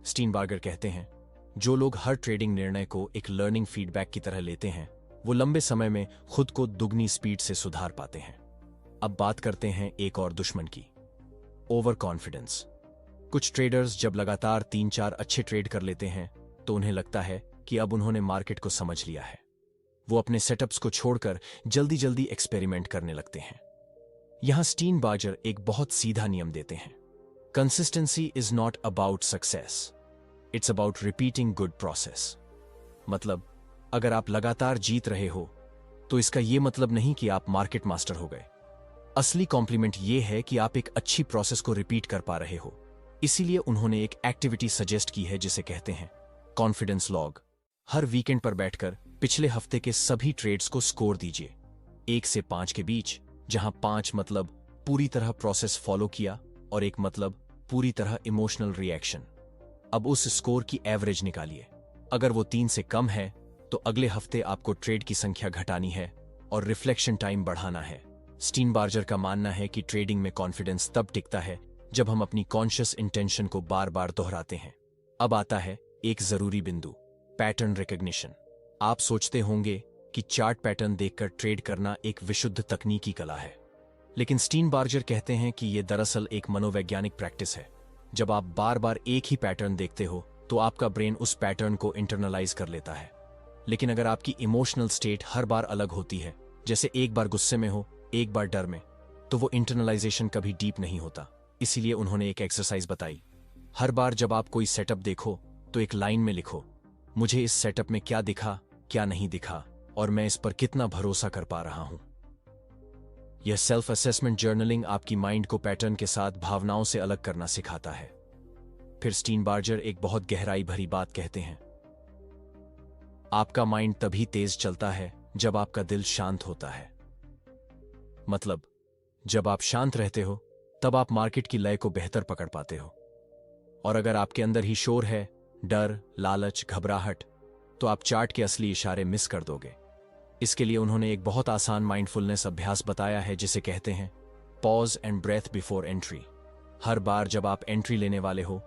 स्टीनबार्गर कहते हैं, जो लोग हर ट्रेडिंग निर्णय को एक लर्निंग फीडबैक की तरह लेते हैं, वो लंबे समय में खुद को दुगनी स्पीड से सुधार पाते हैं। अब बात करते हैं एक और दुश्मन की, ओवर कॉन्फिडेंस। कुछ ट्रेडर्स जब लगातार 3-4 अच्छे ट्रेड कर लेते हैं, तो उन्हें लगता है कि अब उन्होंने मार्केट को समझ लिया है। वो अपने सेटअप्स को छोड़कर जल्दी जल्दी एक्सपेरिमेंट करने लगते हैं। यहां स्टीनबार्गर एक बहुत सीधा नियम देते हैं, consistency is not about success, it's about repeating good process. मतलब, अगर आप लगातार जीत रहे हो, तो इसका यह मतलब नहीं कि आप मार्केट मास्टर हो गए। असली कॉम्प्लीमेंट यह है कि आप एक अच्छी प्रोसेस को रिपीट कर पा रहे हो। इसीलिए उन्होंने एक एक्टिविटी सजेस्ट की है जिसे कहते हैं कॉन्फिडेंस लॉग। हर वीकेंड पर बैठकर पिछले हफ्ते के सभी ट्रेड्स को स्कोर दीजिए, 1 से 5 के बीच, जहां 5 मतलब पूरी तरह प्रोसेस फॉलो किया और 1 मतलब पूरी तरह इमोशनल रिएक्शन। अब उस स्कोर की एवरेज निकालिए। अगर वो 3 से कम है, तो अगले हफ्ते आपको ट्रेड की संख्या घटानी है और रिफ्लेक्शन टाइम बढ़ाना है। स्टीनबार्गर का मानना है कि ट्रेडिंग में कॉन्फिडेंस तब टिकता है जब हम अपनी कॉन्शियस इंटेंशन को बार बार दोहराते हैं। अब आता है एक जरूरी बिंदु, पैटर्न रिकॉग्निशन। आप सोचते होंगे कि चार्ट पैटर्न देखकर ट्रेड करना एक विशुद्ध तकनीकी कला है, लेकिन स्टीनबार्गर कहते हैं कि यह दरअसल एक मनोवैज्ञानिक प्रैक्टिस है। जब आप बार बार एक ही पैटर्न देखते हो, तो आपका ब्रेन उस पैटर्न को इंटरनलाइज कर लेता है। लेकिन अगर आपकी इमोशनल स्टेट हर बार अलग होती है, जैसे एक बार गुस्से में हो, एक बार डर में, तो वो इंटरनलाइजेशन कभी डीप नहीं होता। इसीलिए उन्होंने एक एक्सरसाइज बताई। हर बार जब आप कोई सेटअप देखो, तो एक लाइन में लिखो, मुझे इस सेटअप में क्या दिखा, क्या नहीं दिखा, और मैं इस पर कितना भरोसा कर पा रहा हूं। यह सेल्फ असेसमेंट जर्नलिंग आपकी माइंड को पैटर्न के साथ भावनाओं से अलग करना सिखाता है। फिर स्टीनबार्गर एक बहुत गहराई भरी बात कहते हैं, आपका माइंड तभी तेज चलता है जब आपका दिल शांत होता है। मतलब, जब आप शांत रहते हो, तब आप मार्केट की लय को बेहतर पकड़ पाते हो। और अगर आपके अंदर ही शोर है, डर, लालच, घबराहट, तो आप चार्ट के असली इशारे मिस कर दोगे। इसके लिए उन्होंने एक बहुत आसान माइंडफुलनेस अभ्यास बताया है जिसे कहते हैं pause and breath before entry. हर बार जब आप एंट्री लेने वाले हो,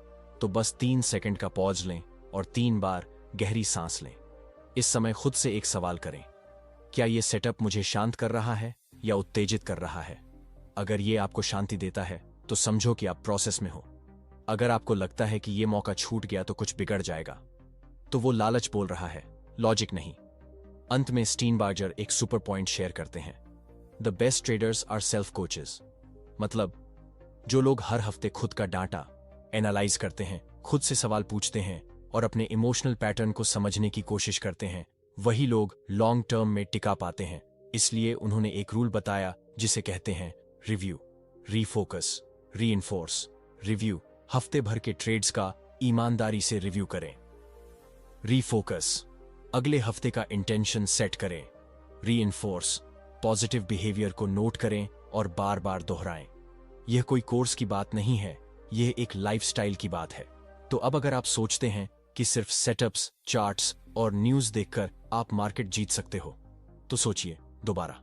तो बस 3 सेकंड का पॉज लें और 3 बार गहरी सांस लें। इस समय खुद से एक सवाल करें, क्या यह सेटअप मुझे शांत कर रहा है या उत्तेजित कर रहा है? अगर यह आपको शांति देता है, तो समझो कि आप प्रोसेस में हो। अगर आपको लगता है कि यह मौका छूट गया तो कुछ बिगड़ जाएगा, तो वो लालच बोल रहा है, लॉजिक नहीं। अंत में स्टीनबार्गर एक सुपर पॉइंट शेयर करते हैं, the best traders are self coaches. मतलब जो लोग हर हफ्ते खुद का डाटा एनालाइज करते हैं, खुद से सवाल पूछते हैं और अपने इमोशनल पैटर्न को समझने की कोशिश करते हैं, वही लोग लॉन्ग टर्म में टिका पाते हैं। इसलिए उन्होंने एक रूल बताया जिसे कहते हैं रिव्यू, रीफोकस, रीइंफोर्स। रिव्यू, हफ्ते भर के ट्रेड्स का ईमानदारी से रिव्यू करें। रीफोकस, अगले हफ्ते का इंटेंशन सेट करें। रीइंफोर्स, पॉजिटिव बिहेवियर को नोट करें और बार बार दोहराएं। यह कोई कोर्स की बात नहीं है, यह एक लाइफस्टाइल की बात है। तो अब अगर आप सोचते हैं कि सिर्फ सेटअप्स, चार्ट्स और न्यूज़ देखकर आप मार्केट जीत सकते हो, तो सोचिए दोबारा।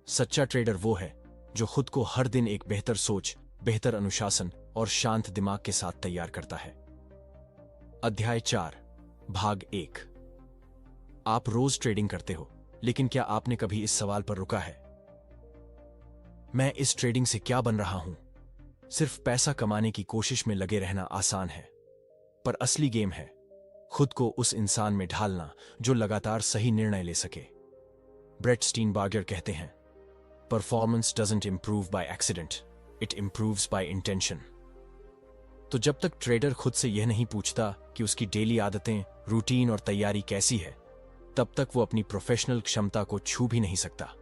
सच्चा ट्रेडर वो है जो खुद को हर दिन एक बेहतर सोच, बेहतर अनुशासन और शांत दिमाग के साथ तैयार करता है। अध्याय 4, भाग 1। आप रोज ट्रेडिंग करते हो, लेकिन क्या आपने कभी इस सवाल पर रुका है, मैं इस ट्रेडिंग से क्या बन रहा हूं? सिर्फ पैसा कमाने की कोशिश में लगे रहना आसान है, पर असली गेम है खुद को उस इंसान में ढालना जो लगातार सही निर्णय ले सके। ब्रेट स्टीनबार्गर कहते हैं, performance doesn't improve by accident, it improves by intention. तो जब तक ट्रेडर खुद से यह नहीं पूछता कि उसकी डेली आदतें, रूटीन और तैयारी कैसी है, तब तक वो अपनी प्रोफेशनल क्षमता को छू भी नहीं सकता।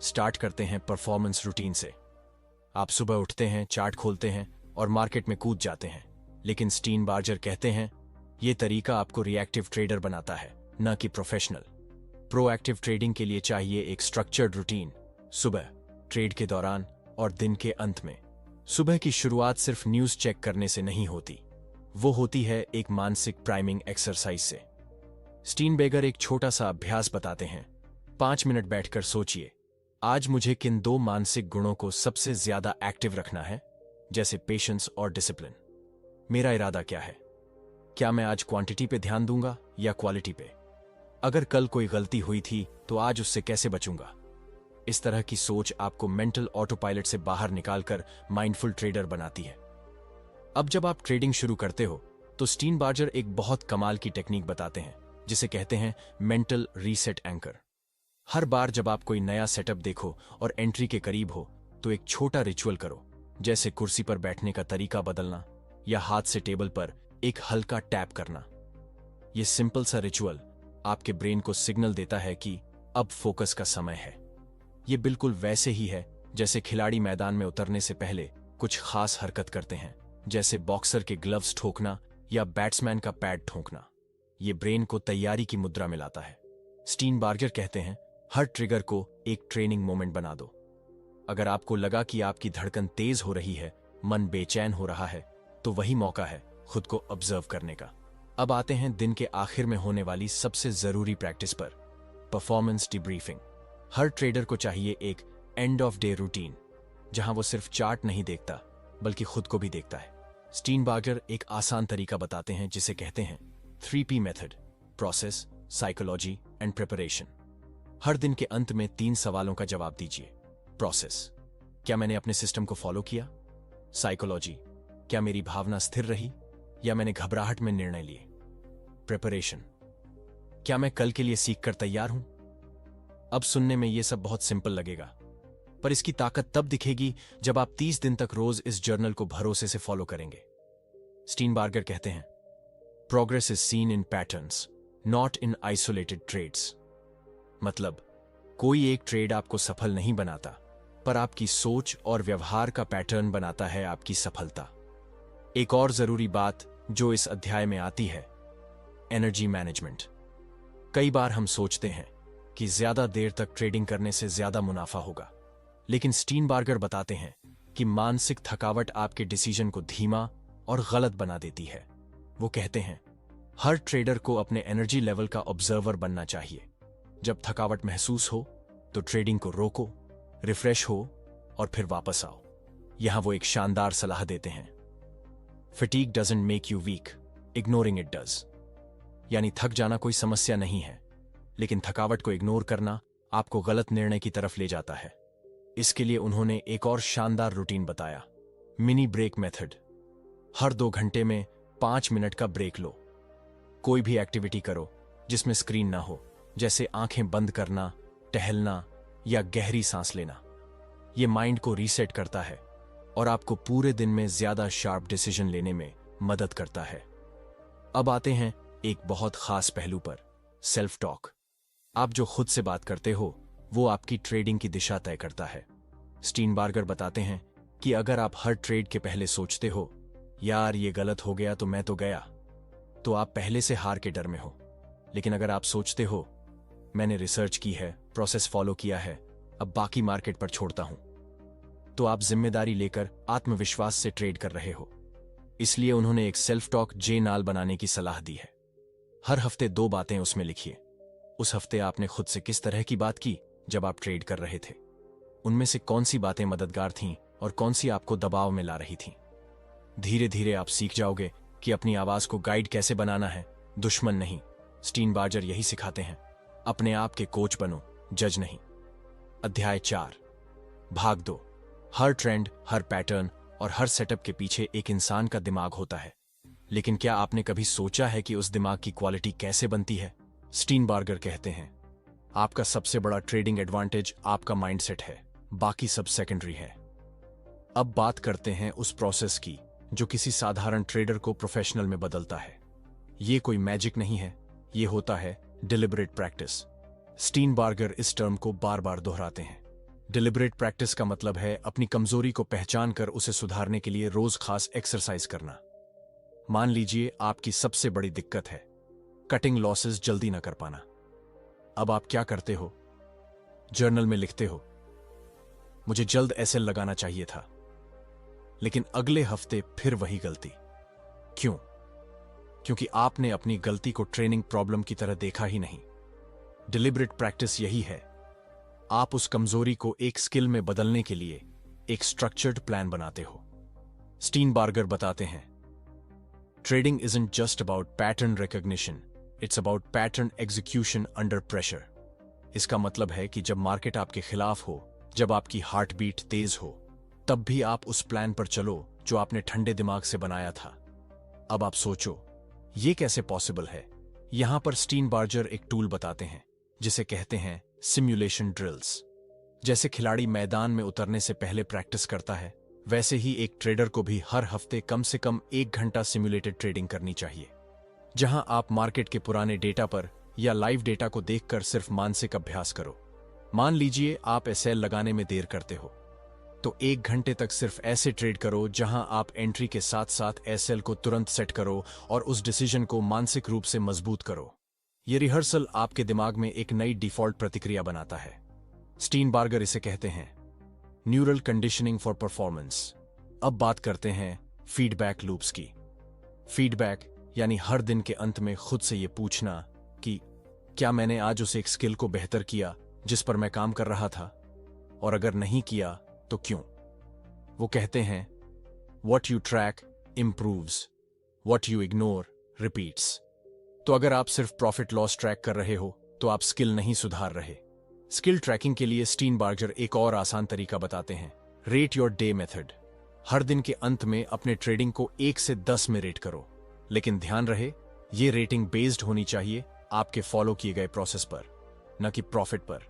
स्टार्ट करते हैं परफॉर्मेंस रूटीन से। आप सुबह उठते हैं, चार्ट खोलते हैं और मार्केट में कूद जाते हैं। लेकिन स्टीनबार्गर कहते हैं, यह तरीका आपको रिएक्टिव ट्रेडर बनाता है, न कि प्रोफेशनल। प्रोएक्टिव ट्रेडिंग के लिए चाहिए एक स्ट्रक्चर्ड रूटीन, सुबह, ट्रेड के दौरान और दिन के अंत में। सुबह की शुरुआत सिर्फ न्यूज़ चेक करने से नहीं होती, वो होती है एक मानसिक प्राइमिंग एक्सरसाइज से। स्टीनबेगर एक छोटा सा अभ्यास बताते हैं। 5 मिनट बैठकर सोचिए, आज मुझे किन 2 मानसिक गुणों को सबसे ज्यादा एक्टिव रखना है, जैसे पेशेंस और डिसिप्लिन। मेरा इरादा क्या है? क्या मैं आज क्वांटिटी पे ध्यान दूंगा या क्वालिटी पे? अगर कल कोई गलती हुई थी तो आज उससे कैसे बचूंगा? इस तरह की सोच आपको मेंटल ऑटो पायलट से बाहर निकालकर माइंडफुल ट्रेडर बनाती है। अब जब आप ट्रेडिंग शुरू करते हो तो स्टीनबार्गर एक बहुत कमाल की टेक्निक बताते हैं जिसे कहते हैं मेंटल रीसेट एंकर। हर बार जब आप कोई नया सेटअप देखो और एंट्री के करीब हो तो एक छोटा रिचुअल करो, जैसे कुर्सी पर बैठने का तरीका बदलना या हाथ से टेबल पर एक हल्का टैप करना। यह सिंपल सा रिचुअल आपके ब्रेन को सिग्नल देता है कि अब फोकस का समय है। यह बिल्कुल वैसे ही है जैसे खिलाड़ी मैदान में उतरने से पहले कुछ खास हरकत करते हैं, जैसे बॉक्सर के ग्लव्स ठोकना या बैट्समैन का पैड ठोकना। ये ब्रेन को तैयारी की मुद्रा में लाता है। स्टीनबार्गर कहते हैं, हर ट्रिगर को एक ट्रेनिंग मोमेंट बना दो। अगर आपको लगा कि आपकी धड़कन तेज हो रही है, मन बेचैन हो रहा है, तो वही मौका है खुद को ऑब्जर्व करने का। अब आते हैं दिन के आखिर में होने वाली सबसे जरूरी प्रैक्टिस पर, परफॉर्मेंस डिब्रीफिंग। हर ट्रेडर को चाहिए एक एंड ऑफ डे रूटीन, जहां वो सिर्फ चार्ट नहीं देखता बल्कि खुद को भी देखता है। स्टीनबार्गर एक आसान तरीका बताते हैं जिसे कहते हैं 3P method, process, psychology and preparation. हर दिन के अंत में 3 सवालों का जवाब दीजिए। प्रोसेस, क्या मैंने अपने सिस्टम को फॉलो किया? साइकोलॉजी, क्या मेरी भावना स्थिर रही या मैंने घबराहट में निर्णय लिए? प्रिपरेशन, क्या मैं कल के लिए सीख कर तैयार हूं? अब सुनने में यह सब बहुत सिंपल लगेगा, पर इसकी ताकत तब दिखेगी जब आप 30 दिन तक रोज इस जर्नल को भरोसे से फॉलो करेंगे। स्टीनबार्गर कहते हैं, progress is seen in patterns, not in isolated trades. मतलब कोई एक ट्रेड आपको सफल नहीं बनाता, पर आपकी सोच और व्यवहार का पैटर्न बनाता है आपकी सफलता। एक और जरूरी बात जो इस अध्याय में आती है, एनर्जी मैनेजमेंट। कई बार हम सोचते हैं कि ज्यादा देर तक ट्रेडिंग करने से ज्यादा मुनाफा होगा, लेकिन स्टीनबार्गर बताते हैं कि मानसिक थकावट आपके डिसीजन को धीमा और गलत बना देती है। वो कहते हैं, हर ट्रेडर को अपने एनर्जी लेवल का ऑब्जर्वर बनना चाहिए। जब थकावट महसूस हो तो ट्रेडिंग को रोको, रिफ्रेश हो और फिर वापस आओ। यहां वो एक शानदार सलाह देते हैं, fatigue doesn't make you weak, ignoring it does. यानी थक जाना कोई समस्या नहीं है, लेकिन थकावट को इग्नोर करना आपको गलत निर्णय की तरफ ले जाता है। इसके लिए उन्होंने एक और शानदार रूटीन बताया, मिनी ब्रेक मेथड। हर 2 घंटे में 5 मिनट का ब्रेक लो। कोई भी एक्टिविटी करो जिसमें स्क्रीन ना हो, जैसे आंखें बंद करना, टहलना या गहरी सांस लेना। ये माइंड को रीसेट करता है और आपको पूरे दिन में ज्यादा शार्प डिसीजन लेने में मदद करता है। अब आते हैं एक बहुत खास पहलू पर, सेल्फ टॉक। आप जो खुद से बात करते हो वो आपकी ट्रेडिंग की दिशा तय करता है। स्टीनबार्गर बताते हैं कि अगर आप हर ट्रेड के पहले सोचते हो यार ये गलत हो गया तो मैं तो गया, तो आप पहले से हार के डर में हो। लेकिन अगर आप सोचते हो मैंने रिसर्च की है, प्रोसेस फॉलो किया है, अब बाकी मार्केट पर छोड़ता हूं, तो आप जिम्मेदारी लेकर आत्मविश्वास से ट्रेड कर रहे हो। इसलिए उन्होंने एक सेल्फ टॉक जर्नल बनाने की सलाह दी है। हर हफ्ते 2 बातें उसमें लिखिए। उस हफ्ते आपने खुद से किस तरह की बात की जब आप ट्रेड कर रहे थे, उनमें से कौन सी बातें मददगार थीं और कौन सी आपको दबाव में ला रही थीं। धीरे धीरे आप सीख जाओगे कि अपनी आवाज को गाइड कैसे बनाना है, दुश्मन नहीं। स्टीनबार्गर यही सिखाते हैं, अपने आप के कोच बनो, जज नहीं। अध्याय 4, भाग 2। हर ट्रेंड, हर पैटर्न और हर सेटअप के पीछे एक इंसान का दिमाग होता है, लेकिन क्या आपने कभी सोचा है कि उस दिमाग की क्वालिटी कैसे बनती है? स्टीनबार्गर कहते हैं, आपका सबसे बड़ा ट्रेडिंग एडवांटेज आपका माइंडसेट है, बाकी सब सेकेंडरी है। अब बात करते हैं उस प्रोसेस की जो किसी साधारण ट्रेडर को प्रोफेशनल में बदलता है। ये कोई मैजिक नहीं है, ये होता है डिलिबरेट प्रैक्टिस। स्टीनबार्गर इस टर्म को बार बार दोहराते हैं। डिलिबरेट प्रैक्टिस का मतलब है अपनी कमजोरी को पहचान कर उसे सुधारने के लिए रोज खास एक्सरसाइज करना। मान लीजिए आपकी सबसे बड़ी दिक्कत है कटिंग लॉसेस जल्दी न कर पाना। अब आप क्या करते हो? जर्नल में लिखते हो मुझे जल्द एसएल लगाना चाहिए था, लेकिन अगले हफ्ते फिर वही गलती। क्यों? क्योंकि आपने अपनी गलती को ट्रेनिंग प्रॉब्लम की तरह देखा ही नहीं। डिलिबरेट प्रैक्टिस यही है, आप उस कमजोरी को एक स्किल में बदलने के लिए एक स्ट्रक्चर्ड प्लान बनाते हो। स्टीनबार्गर बताते हैं, trading isn't just about pattern recognition, it's about pattern execution under pressure. इसका मतलब है कि जब मार्केट आपके खिलाफ हो, जब आपकी हार्ट बीट तेज हो, तब भी आप उस प्लान पर चलो जो आपने ठंडे दिमाग से बनाया था। अब आप सोचो ये कैसे पॉसिबल है? यहां पर स्टीनबार्गर एक टूल बताते हैं जिसे कहते हैं सिमुलेशन ड्रिल्स। जैसे खिलाड़ी मैदान में उतरने से पहले प्रैक्टिस करता है, वैसे ही एक ट्रेडर को भी हर हफ्ते कम से कम 1 घंटा सिमुलेटेड ट्रेडिंग करनी चाहिए, जहां आप मार्केट के पुराने डेटा पर या लाइव डेटा को देखकर सिर्फ मानसिक अभ्यास करो। मान लीजिए आप एसएल लगाने में देर करते हो, तो 1 घंटे तक सिर्फ ऐसे ट्रेड करो जहां आप एंट्री के साथ साथ एसएल को तुरंत सेट करो और उस डिसीजन को मानसिक रूप से मजबूत करो। यह रिहर्सल आपके दिमाग में एक नई डिफॉल्ट प्रतिक्रिया बनाता है। स्टीनबार्गर इसे कहते हैं न्यूरल कंडीशनिंग फॉर परफॉर्मेंस। अब बात करते हैं फीडबैक लूप्स की। फीडबैक यानी हर दिन के अंत में खुद से यह पूछना कि क्या मैंने आज उस एक स्किल को बेहतर किया जिस पर मैं काम कर रहा था, और अगर नहीं किया तो क्यों? वो कहते हैं what you track improves, what you ignore repeats. तो अगर आप सिर्फ प्रॉफिट लॉस ट्रैक कर रहे हो तो आप स्किल नहीं सुधार रहे। स्किल ट्रैकिंग के लिए स्टीनबार्गर एक और आसान तरीका बताते हैं, रेट योर डे मेथड। हर दिन के अंत में अपने ट्रेडिंग को 1 से 10 में रेट करो, लेकिन ध्यान रहे ये रेटिंग बेस्ड होनी चाहिए आपके फॉलो किए गए प्रोसेस पर, न कि प्रॉफिट पर।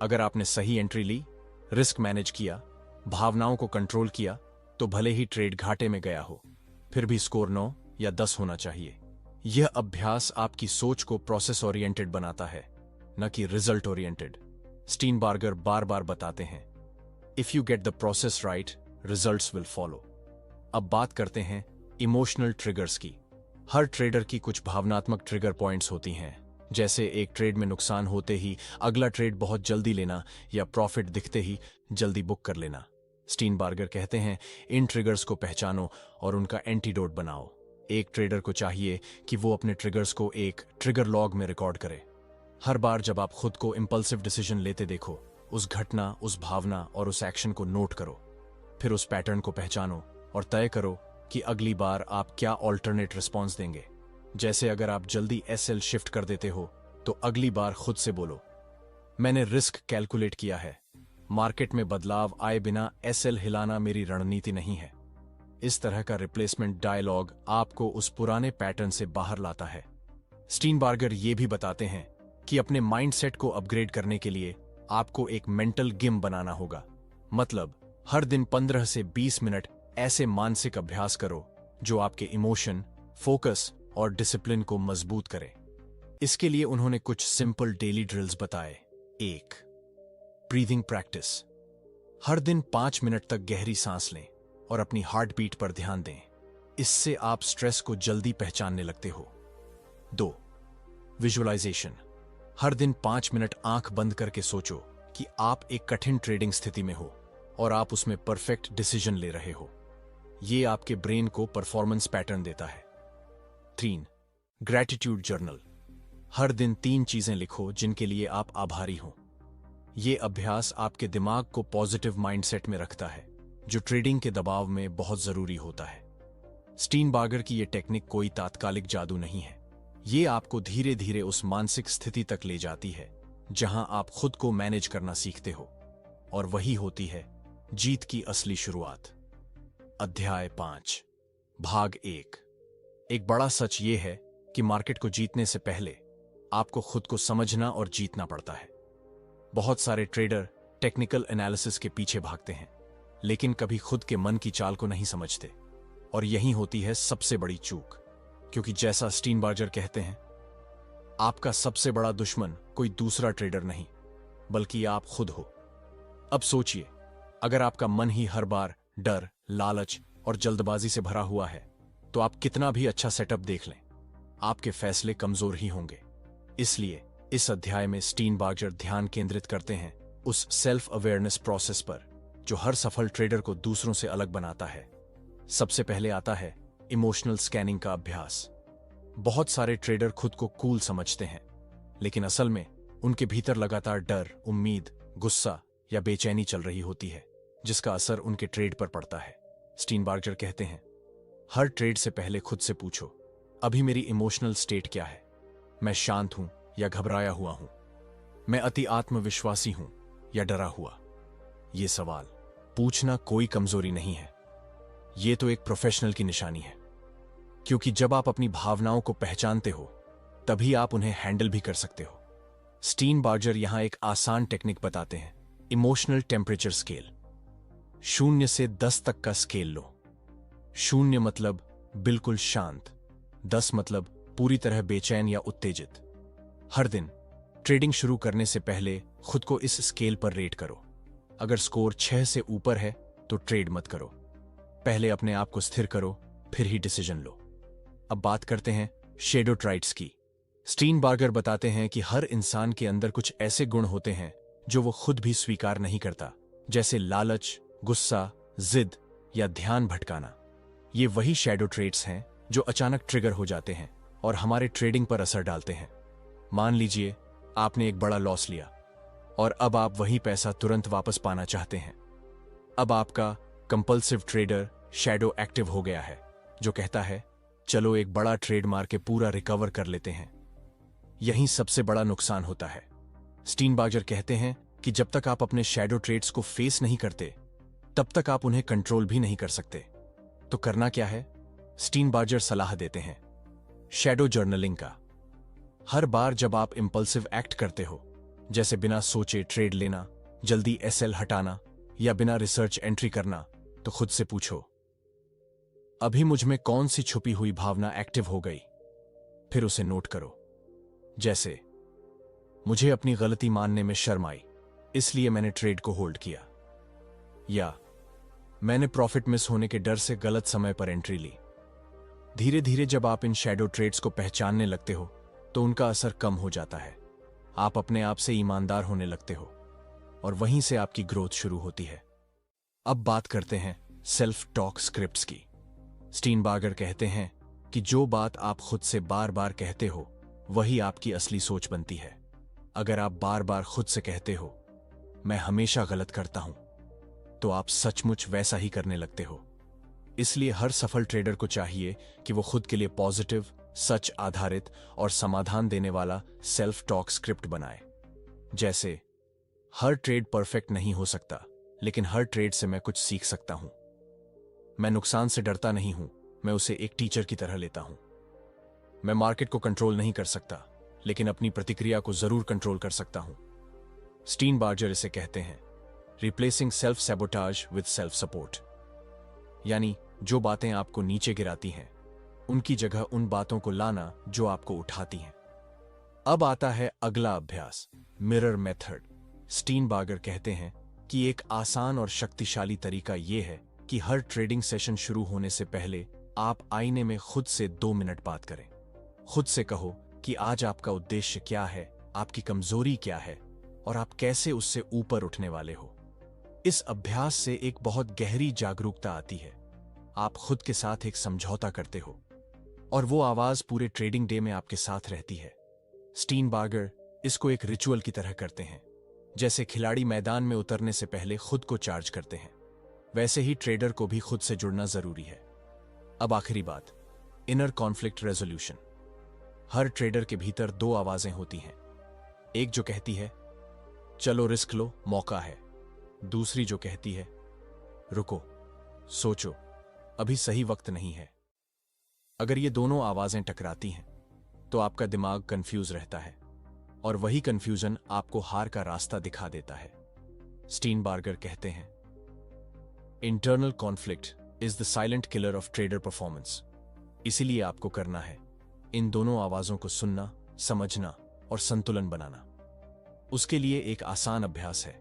अगर आपने सही एंट्री ली, रिस्क मैनेज किया, भावनाओं को कंट्रोल किया, तो भले ही ट्रेड घाटे में गया हो, फिर भी स्कोर 9 या 10 होना चाहिए। यह अभ्यास आपकी सोच को प्रोसेस ओरिएंटेड बनाता है, न कि रिजल्ट ओरिएंटेड। स्टीनबार्गर बार बार बताते हैं, if you get the process right, results will follow. अब बात करते हैं इमोशनल ट्रिगर्स की। हर ट्रेडर की कुछ भावनात्मक ट्रिगर पॉइंट्स होती हैं, जैसे एक ट्रेड में नुकसान होते ही अगला ट्रेड बहुत जल्दी लेना या प्रॉफिट दिखते ही जल्दी बुक कर लेना। स्टीनबार्गर कहते हैं इन ट्रिगर्स को पहचानो और उनका एंटीडोट बनाओ। एक ट्रेडर को चाहिए कि वो अपने ट्रिगर्स को एक ट्रिगर लॉग में रिकॉर्ड करे। हर बार जब आप खुद को इंपल्सिव डिसीजन लेते देखो, उस घटना, उस भावना और उस एक्शन को नोट करो। फिर उस पैटर्न को पहचानो और तय करो कि अगली बार आप क्या ऑल्टरनेट रिस्पॉन्स देंगे। जैसे अगर आप जल्दी एसएल शिफ्ट कर देते हो, तो अगली बार खुद से बोलो, मैंने रिस्क कैलकुलेट किया है, मार्केट में बदलाव आए बिना एसएल हिलाना मेरी रणनीति नहीं है। इस तरह का रिप्लेसमेंट डायलॉग आपको उस पुराने पैटर्न से बाहर लाता है। स्टीनबार्गर ये भी बताते हैं कि अपने माइंडसेट को अपग्रेड करने के लिए आपको एक मेंटल गेम बनाना होगा। मतलब हर दिन 15 से 20 मिनट ऐसे मानसिक अभ्यास करो जो आपके इमोशन, फोकस और डिसिप्लिन को मजबूत करे। इसके लिए उन्होंने कुछ सिंपल डेली ड्रिल्स बताए। 1. Breathing practice. हर दिन 5 मिनट तक गहरी सांस लें और अपनी हार्ट बीट पर ध्यान दें। इससे आप स्ट्रेस को जल्दी पहचानने लगते हो। 2. विजुअलाइजेशन। हर दिन 5 मिनट आंख बंद करके सोचो कि आप एक कठिन ट्रेडिंग स्थिति में हो और आप उसमें परफेक्ट डिसीजन ले रहे हो। ये आपके ब्रेन को परफॉर्मेंस पैटर्न देता है। 3. Gratitude journal. हर दिन 3 चीजें लिखो जिनके लिए आप आभारी हो। ये अभ्यास आपके दिमाग को पॉजिटिव माइंडसेट में रखता है, जो ट्रेडिंग के दबाव में बहुत जरूरी होता है। स्टीनबार्गर की यह टेक्निक कोई तात्कालिक जादू नहीं है। ये आपको धीरे धीरे उस मानसिक स्थिति तक ले जाती है जहां आप खुद को मैनेज करना सीखते हो, और वही होती है जीत की असली शुरुआत। अध्याय 5, भाग 1। एक बड़ा सच ये है कि मार्केट को जीतने से पहले आपको खुद को समझना और जीतना पड़ता है। बहुत सारे ट्रेडर टेक्निकल एनालिसिस के पीछे भागते हैं, लेकिन कभी खुद के मन की चाल को नहीं समझते, और यही होती है सबसे बड़ी चूक। क्योंकि जैसा स्टीनबार्गर कहते हैं, आपका सबसे बड़ा दुश्मन कोई दूसरा ट्रेडर नहीं, बल्कि आप खुद हो। अब सोचिए, अगर आपका मन ही हर बार डर, लालच और जल्दबाजी से भरा हुआ है, तो आप कितना भी अच्छा सेटअप देख लें, आपके फैसले कमजोर ही होंगे। इसलिए इस अध्याय में स्टीनबार्गर ध्यान केंद्रित करते हैं उस सेल्फ अवेयरनेस प्रोसेस पर जो हर सफल ट्रेडर को दूसरों से अलग बनाता है। सबसे पहले आता है इमोशनल स्कैनिंग का अभ्यास। बहुत सारे ट्रेडर खुद को कूल समझते हैं, लेकिन असल में उनके भीतर लगातार डर, उम्मीद, गुस्सा या बेचैनी चल रही होती है, जिसका असर उनके ट्रेड पर पड़ता है। स्टीनबार्गर कहते हैं, हर ट्रेड से पहले खुद से पूछो, अभी मेरी इमोशनल स्टेट क्या है? मैं शांत हूं या घबराया हुआ हूं? मैं अति आत्मविश्वासी हूं या डरा हुआ? ये सवाल पूछना कोई कमजोरी नहीं है, ये तो एक प्रोफेशनल की निशानी है। क्योंकि जब आप अपनी भावनाओं को पहचानते हो, तभी आप उन्हें हैंडल भी कर सकते हो। स्टीनबार्गर यहां एक आसान टेक्निक बताते हैं, इमोशनल टेम्परेचर स्केल। 0 से 10 तक का स्केल लो। 0 मतलब बिल्कुल शांत, 10 मतलब पूरी तरह बेचैन या उत्तेजित। हर दिन ट्रेडिंग शुरू करने से पहले खुद को इस स्केल पर रेट करो। अगर स्कोर 6 से ऊपर है तो ट्रेड मत करो। पहले अपने आप को स्थिर करो, फिर ही डिसीजन लो। अब बात करते हैं शैडो ट्राइट्स की। स्टीनबार्गर बताते हैं कि हर इंसान के अंदर कुछ ऐसे गुण होते हैं जो वो खुद भी स्वीकार नहीं करता, जैसे लालच, गुस्सा, जिद या ध्यान भटकाना। ये वही शैडो ट्रेट्स हैं जो अचानक ट्रिगर हो जाते हैं और हमारे ट्रेडिंग पर असर डालते हैं। मान लीजिए आपने एक बड़ा लॉस लिया और अब आप वही पैसा तुरंत वापस पाना चाहते हैं। अब आपका कंपल्सिव ट्रेडर शैडो एक्टिव हो गया है, जो कहता है, चलो एक बड़ा ट्रेड मार के पूरा रिकवर कर लेते हैं। यही सबसे बड़ा नुकसान होता है। स्टीनबार्गर कहते हैं कि जब तक आप अपने शैडो ट्रेड्स को फेस नहीं करते, तब तक आप उन्हें कंट्रोल भी नहीं कर सकते। तो करना क्या है? स्टीनबार्गर सलाह देते हैं शैडो जर्नलिंग का। हर बार जब आप इंपल्सिव एक्ट करते हो, जैसे बिना सोचे ट्रेड लेना, जल्दी एसएल हटाना या बिना रिसर्च एंट्री करना, तो खुद से पूछो, अभी मुझ में कौन सी छुपी हुई भावना एक्टिव हो गई? फिर उसे नोट करो। जैसे, मुझे अपनी गलती मानने में शर्म आई, इसलिए मैंने ट्रेड को होल्ड किया। या मैंने प्रॉफिट मिस होने के डर से गलत समय पर एंट्री ली। धीरे धीरे जब आप इन शैडो ट्रेड्स को पहचानने लगते हो, तो उनका असर कम हो जाता है। आप अपने आप से ईमानदार होने लगते हो और वहीं से आपकी ग्रोथ शुरू होती है। अब बात करते हैं सेल्फ टॉक स्क्रिप्ट्स की। स्टीनबार्गर कहते हैं कि जो बात आप खुद से बार बार कहते हो, वही आपकी असली सोच बनती है। अगर आप बार बार खुद से कहते हो, मैं हमेशा गलत करता हूं, तो आप सचमुच वैसा ही करने लगते हो। इसलिए हर सफल ट्रेडर को चाहिए कि वो खुद के लिए पॉजिटिव, सच आधारित और समाधान देने वाला सेल्फ टॉक स्क्रिप्ट बनाए। जैसे, हर ट्रेड परफेक्ट नहीं हो सकता, लेकिन हर ट्रेड से मैं कुछ सीख सकता हूं। मैं नुकसान से डरता नहीं हूं, मैं उसे एक टीचर की तरह लेता हूं। मैं मार्केट को कंट्रोल नहीं कर सकता, लेकिन अपनी प्रतिक्रिया को जरूर कंट्रोल कर सकता हूं। स्टीनबार्जर इसे कहते हैं replacing self sabotage with self support, यानी जो बातें आपको नीचे गिराती हैं उनकी जगह उन बातों को लाना जो आपको उठाती हैं। अब आता है अगला अभ्यास, मिरर मेथड। स्टीनबार्गर कहते हैं कि एक आसान और शक्तिशाली तरीका यह है कि हर ट्रेडिंग सेशन शुरू होने से पहले आप आईने में खुद से 2 मिनट बात करें। खुद से कहो कि आज आपका उद्देश्य क्या है, आपकी कमजोरी क्या है और आप कैसे उससे ऊपर उठने वाले हो। इस अभ्यास से एक बहुत गहरी जागरूकता आती है। आप खुद के साथ एक समझौता करते हो और वो आवाज पूरे ट्रेडिंग डे में आपके साथ रहती है। स्टीनबार्गर इसको एक रिचुअल की तरह करते हैं। जैसे खिलाड़ी मैदान में उतरने से पहले खुद को चार्ज करते हैं, वैसे ही ट्रेडर को भी खुद से जुड़ना जरूरी है। अब आखिरी बात, इनर कॉन्फ्लिक्ट रेजोल्यूशन। हर ट्रेडर के भीतर 2 आवाजें होती हैं। एक जो कहती है चलो रिस्क लो, मौका है। दूसरी जो कहती है रुको, सोचो, अभी सही वक्त नहीं है। अगर ये दोनों आवाजें टकराती हैं तो आपका दिमाग कंफ्यूज रहता है और वही कंफ्यूजन आपको हार का रास्ता दिखा देता है। स्टीनबार्गर कहते हैं internal conflict is the silent killer of trader performance. इसीलिए आपको करना है इन दोनों आवाजों को सुनना, समझना और संतुलन बनाना। उसके लिए एक आसान अभ्यास है।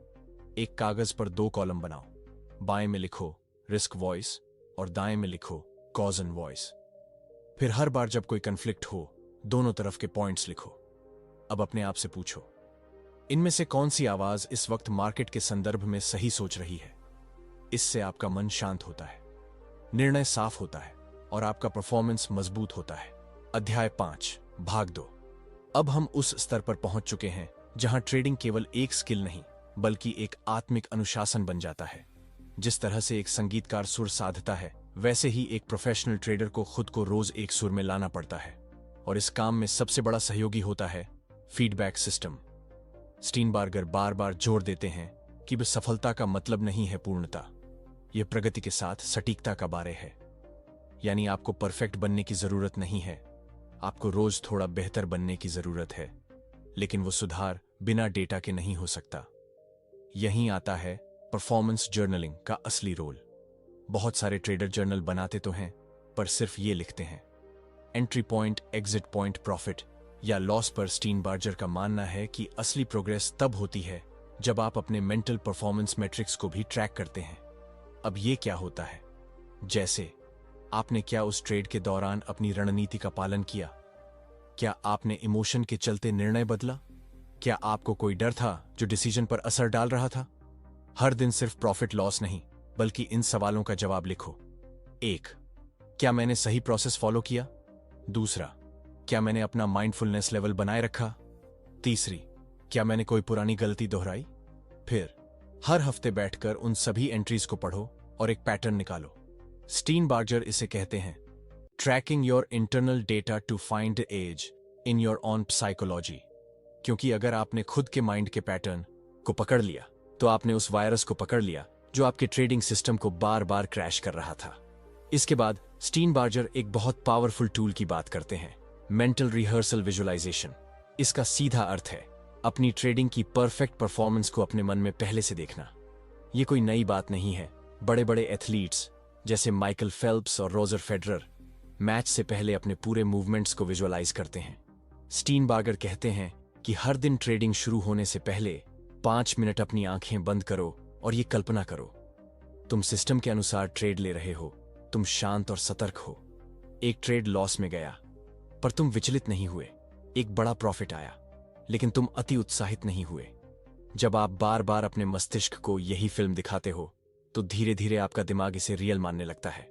एक कागज पर 2 कॉलम बनाओ। बाएं में लिखो रिस्क वॉइस और दाएं में लिखो कॉज एंड वॉइस। फिर हर बार जब कोई कन्फ्लिक्ट हो, दोनों तरफ के पॉइंट्स लिखो। अब अपने आप से पूछो, इनमें से कौन सी आवाज इस वक्त मार्केट के संदर्भ में सही सोच रही है। इससे आपका मन शांत होता है, निर्णय साफ होता है और आपका परफॉर्मेंस मजबूत होता है। अध्याय 5, भाग 2। अब हम उस स्तर पर पहुंच चुके हैं जहां ट्रेडिंग केवल एक स्किल नहीं बल्कि एक आत्मिक अनुशासन बन जाता है। जिस तरह से एक संगीतकार सुर साधता है, वैसे ही एक प्रोफेशनल ट्रेडर को खुद को रोज एक सुर में लाना पड़ता है। और इस काम में सबसे बड़ा सहयोगी होता है फीडबैक सिस्टम। स्टीनबार्गर बार बार जोर देते हैं कि वह सफलता का मतलब नहीं है पूर्णता, यह प्रगति के साथ सटीकता का बारे है। यानी आपको परफेक्ट बनने की जरूरत नहीं है, आपको रोज थोड़ा बेहतर बनने की जरूरत है। लेकिन वो सुधार बिना डेटा के नहीं हो सकता। यहीं आता है परफॉर्मेंस जर्नलिंग का असली रोल। बहुत सारे ट्रेडर जर्नल बनाते तो हैं, पर सिर्फ ये लिखते हैं entry point, exit point, profit या लॉस पर। स्टीनबार्गर का मानना है कि असली प्रोग्रेस तब होती है जब आप अपने मेंटल परफॉर्मेंस मैट्रिक्स को भी ट्रैक करते हैं। अब ये क्या होता है? जैसे आपने क्या उस ट्रेड के दौरान अपनी रणनीति का पालन किया? क्या आपने इमोशन के चलते निर्णय बदला? क्या आपको कोई डर था जो डिसीजन पर असर डाल रहा था? हर दिन सिर्फ प्रॉफिट लॉस नहीं, बल्कि इन सवालों का जवाब लिखो। 1, क्या मैंने सही प्रोसेस फॉलो किया? दूसरा, क्या मैंने अपना माइंडफुलनेस लेवल बनाए रखा? तीसरी, क्या मैंने कोई पुरानी गलती दोहराई? फिर हर हफ्ते बैठकर उन सभी एंट्रीज को पढ़ो और एक पैटर्न निकालो। स्टीनबार्गर इसे कहते हैं tracking your internal data to find edge in your own psychology. क्योंकि अगर आपने खुद के माइंड के पैटर्न को पकड़ लिया तो आपने उस वायरस को पकड़ लिया जो आपके ट्रेडिंग सिस्टम को बार बार क्रैश कर रहा था। इसके बाद स्टीनबार्गर एक बहुत पावरफुल टूल की बात करते हैं, मेंटल रिहर्सल विजुअलाइजेशन। इसका सीधा अर्थ है अपनी ट्रेडिंग की परफेक्ट परफॉर्मेंस को अपने मन में पहले से देखना। यह कोई नई बात नहीं है। बड़े बड़े एथलीट्स जैसे माइकल फेल्प्स और रोजर फेडरर मैच से पहले अपने पूरे मूवमेंट्स को विजुअलाइज करते हैं। स्टीनबार्गर कहते हैं कि हर दिन ट्रेडिंग शुरू होने से पहले 5 मिनट अपनी आंखें बंद करो और ये कल्पना करो तुम सिस्टम के अनुसार ट्रेड ले रहे हो, तुम शांत और सतर्क हो। एक ट्रेड लॉस में गया पर तुम विचलित नहीं हुए। एक बड़ा प्रॉफिट आया लेकिन तुम अति उत्साहित नहीं हुए। जब आप बार बार अपने मस्तिष्क को यही फिल्म दिखाते हो तो धीरे धीरे आपका दिमाग इसे रियल मानने लगता है।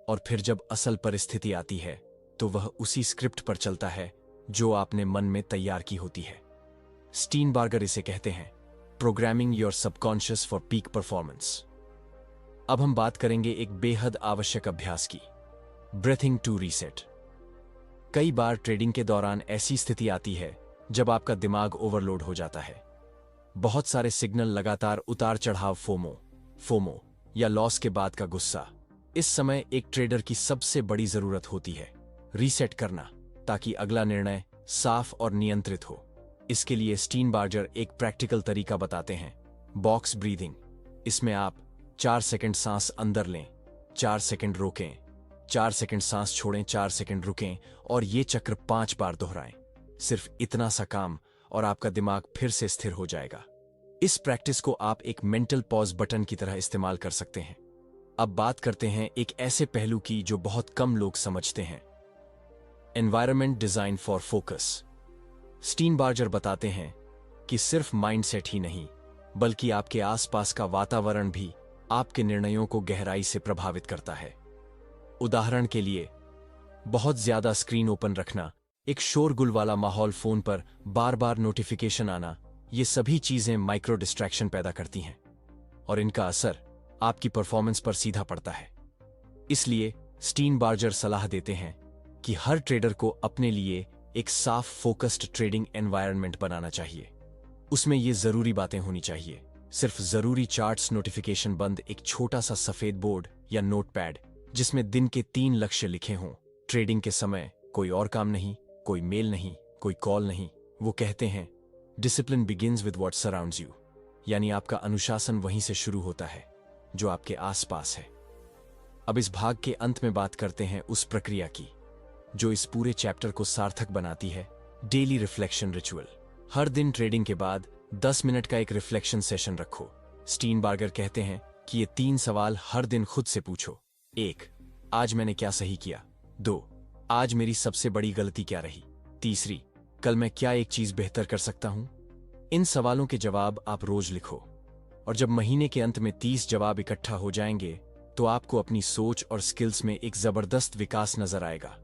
और फिर जब असल परिस्थिति आती है तो वह उसी स्क्रिप्ट पर चलता है जो आपने मन में तैयार की होती है। स्टीनबार्गर इसे कहते हैं programming your subconscious for peak performance. अब हम बात करेंगे एक बेहद आवश्यक अभ्यास की, ब्रीथिंग टू रीसेट। कई बार ट्रेडिंग के दौरान ऐसी स्थिति आती है जब आपका दिमाग ओवरलोड हो जाता है। बहुत सारे सिग्नल, लगातार उतार चढ़ाव, फोमो या लॉस के बाद का गुस्सा। इस समय एक ट्रेडर की सबसे बड़ी जरूरत होती है रीसेट करना, ताकि अगला निर्णय साफ और नियंत्रित हो। इसके लिए स्टीनबार्जर एक प्रैक्टिकल तरीका बताते हैं, बॉक्स ब्रीदिंग। इसमें आप 4 सेकंड सांस अंदर लें, 4 सेकंड रोकें, 4 सेकंड सांस छोड़ें, 4 सेकंड रुकें और ये चक्र 5 बार दोहराएं। सिर्फ इतना सा काम और आपका दिमाग फिर से स्थिर हो जाएगा। इस प्रैक्टिस को आप एक मेंटल पॉज बटन की तरह इस्तेमाल कर सकते हैं। अब बात करते हैं एक ऐसे पहलू की जो बहुत कम लोग समझते हैं, एनवायरनमेंट डिजाइन फॉर फोकस। स्टीनबार्जर बताते हैं कि सिर्फ माइंडसेट ही नहीं, बल्कि आपके आसपास का वातावरण भी आपके निर्णयों को गहराई से प्रभावित करता है। उदाहरण के लिए, बहुत ज्यादा स्क्रीन ओपन रखना, एक शोरगुल वाला माहौल, फोन पर बार बार नोटिफिकेशन आना, ये सभी चीजें माइक्रो डिस्ट्रैक्शन पैदा करती हैं और इनका असर आपकी परफॉर्मेंस पर सीधा पड़ता है। इसलिए स्टीनबार्जर सलाह देते हैं कि हर ट्रेडर को अपने लिए एक साफ फोकस्ड ट्रेडिंग एनवायरनमेंट बनाना चाहिए। उसमें ये जरूरी बातें होनी चाहिए, सिर्फ जरूरी चार्ट्स, नोटिफिकेशन बंद, एक छोटा सा सफेद बोर्ड या नोटपैड जिसमें दिन के 3 लक्ष्य लिखे हों। ट्रेडिंग के समय कोई और काम नहीं, कोई मेल नहीं, कोई कॉल नहीं। वो कहते हैं discipline begins with what surrounds you, यानी आपका अनुशासन वहीं से शुरू होता है जो आपके आसपास है। अब इस भाग के अंत में बात करते हैं उस प्रक्रिया की जो इस पूरे चैप्टर को सार्थक बनाती है, डेली रिफ्लेक्शन रिचुअल। हर दिन ट्रेडिंग के बाद 10 मिनट का एक रिफ्लेक्शन सेशन रखो। स्टीनबार्गर कहते हैं कि ये 3 सवाल हर दिन खुद से पूछो। 1, आज मैंने क्या सही किया? 2, आज मेरी सबसे बड़ी गलती क्या रही? तीसरी, कल मैं क्या एक चीज बेहतर कर सकता हूं? इन सवालों के जवाब आप रोज लिखो और जब महीने के अंत में 30 जवाब इकट्ठा हो जाएंगे तो आपको अपनी सोच और स्किल्स में एक जबरदस्त विकास नजर आएगा,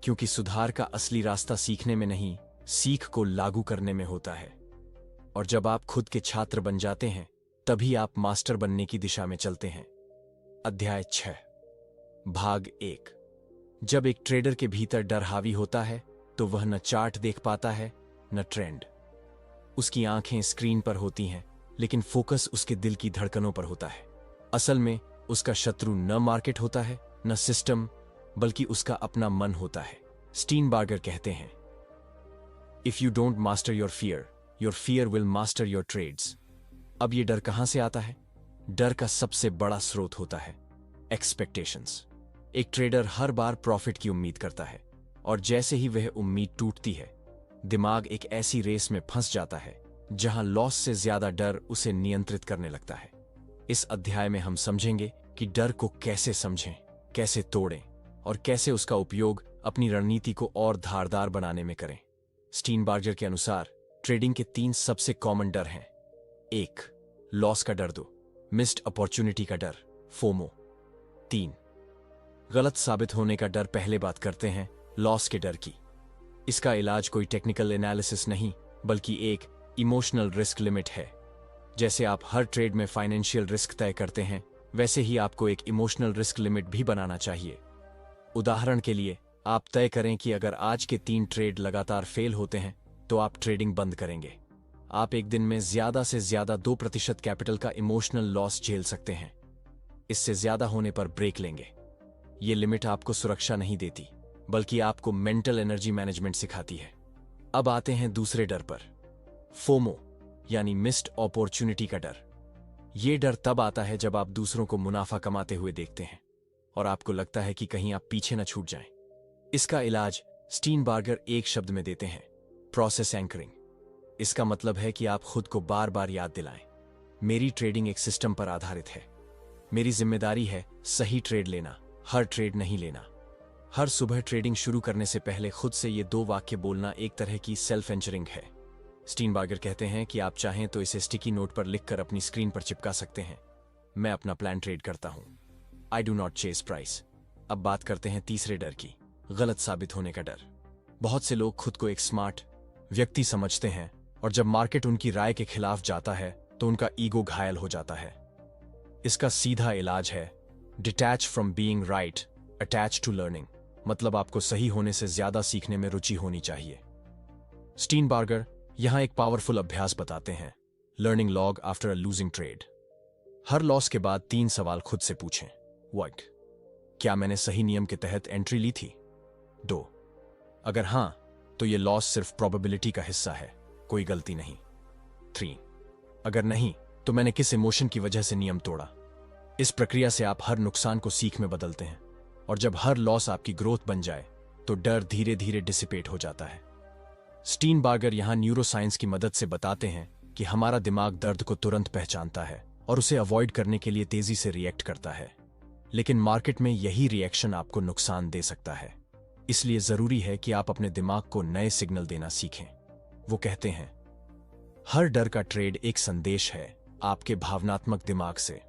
क्योंकि सुधार का असली रास्ता सीखने में नहीं, सीख को लागू करने में होता है। और जब आप खुद के छात्र बन जाते हैं तभी आप मास्टर बनने की दिशा में चलते हैं। अध्याय 6, भाग 1। जब एक ट्रेडर के भीतर डर हावी होता है तो वह न चार्ट देख पाता है न ट्रेंड। उसकी आंखें स्क्रीन पर होती हैं लेकिन फोकस उसके दिल की धड़कनों पर होता है। असल में उसका शत्रु न मार्केट होता है न सिस्टम, बल्कि उसका अपना मन होता है। स्टीनबार्गर कहते हैं, if you don't master your fear will master your trades. अब ये डर कहां से आता है? डर का सबसे बड़ा स्रोत होता है एक्सपेक्टेशंस। एक ट्रेडर हर बार प्रॉफिट की उम्मीद करता है और जैसे ही वह उम्मीद टूटती है, दिमाग एक ऐसी रेस में फंस जाता है जहां लॉस से ज्यादा डर उसे नियंत्रित करने लगता है। इस अध्याय में हम समझेंगे कि डर को कैसे समझें, कैसे तोड़ें और कैसे उसका उपयोग अपनी रणनीति को और धारदार बनाने में करें। स्टीनबार्गर के अनुसार ट्रेडिंग के 3 सबसे कॉमन डर हैं। 1, लॉस का डर। 2, मिस्ड अपॉर्चुनिटी का डर, फोमो। 3, गलत साबित होने का डर। पहले बात करते हैं लॉस के डर की। इसका इलाज कोई टेक्निकल एनालिसिस नहीं, बल्कि एक इमोशनल रिस्क लिमिट है। जैसे आप हर ट्रेड में फाइनेंशियल रिस्क तय करते हैं, वैसे ही आपको एक इमोशनल रिस्क लिमिट भी बनाना चाहिए। उदाहरण के लिए, आप तय करें कि अगर आज के 3 ट्रेड लगातार फेल होते हैं तो आप ट्रेडिंग बंद करेंगे। आप एक दिन में ज्यादा से ज्यादा 2% कैपिटल का इमोशनल लॉस झेल सकते हैं। इससे ज्यादा होने पर ब्रेक लेंगे। ये लिमिट आपको सुरक्षा नहीं देती, बल्कि आपको मेंटल एनर्जी मैनेजमेंट सिखाती है। अब आते हैं दूसरे डर पर, फोमो यानी मिस्ड अपॉर्चुनिटी का डर। यह डर तब आता है जब आप दूसरों को मुनाफा कमाते हुए देखते हैं और आपको लगता है कि कहीं आप पीछे न छूट जाएं। इसका इलाज स्टीनबार्गर एक शब्द में देते हैं, प्रोसेस एंकरिंग। इसका मतलब है कि आप खुद को बार बार याद दिलाएं, मेरी ट्रेडिंग एक सिस्टम पर आधारित है। मेरी जिम्मेदारी है सही ट्रेड लेना, हर ट्रेड नहीं लेना। हर सुबह ट्रेडिंग शुरू करने से पहले खुद से ये 2 वाक्य बोलना एक तरह की सेल्फ एंचरिंग है। स्टीनबार्गर कहते हैं कि आप चाहें तो इसे स्टिकी नोट पर लिखकर अपनी स्क्रीन पर चिपका सकते हैं। मैं अपना प्लान ट्रेड करता हूं, I do not chase price. अब बात करते हैं तीसरे डर की, गलत साबित होने का डर। बहुत से लोग खुद को एक स्मार्ट व्यक्ति समझते हैं और जब मार्केट उनकी राय के खिलाफ जाता है तो उनका ईगो घायल हो जाता है। इसका सीधा इलाज है detach from being right, attach to learning. मतलब आपको सही होने से ज्यादा सीखने में रुचि होनी चाहिए। स्टीनबार्गर यहां एक पावरफुल अभ्यास बताते हैं, learning log after a losing trade. Her loss के बाद 3 सवाल खुद से पूछें। 1, क्या मैंने सही नियम के तहत एंट्री ली थी? 2, अगर हां तो यह लॉस सिर्फ प्रोबेबिलिटी का हिस्सा है। कोई गलती नहीं। 3, अगर नहीं तो मैंने किस इमोशन की वजह से नियम तोड़ा। इस प्रक्रिया से आप हर नुकसान को सीख में बदलते हैं, और जब हर लॉस आपकी ग्रोथ बन जाए तो डर धीरे धीरे डिसिपेट हो जाता है। स्टीनबार्गर यहां न्यूरोसाइंस की मदद से बताते हैं कि हमारा दिमाग दर्द को तुरंत पहचानता है और उसे अवॉइड करने के लिए तेजी से रिएक्ट करता है, लेकिन मार्केट में यही रिएक्शन आपको नुकसान दे सकता है। इसलिए जरूरी है कि आप अपने दिमाग को नए सिग्नल देना सीखें। वो कहते हैं, हर डर का ट्रेड एक संदेश है आपके भावनात्मक दिमाग से।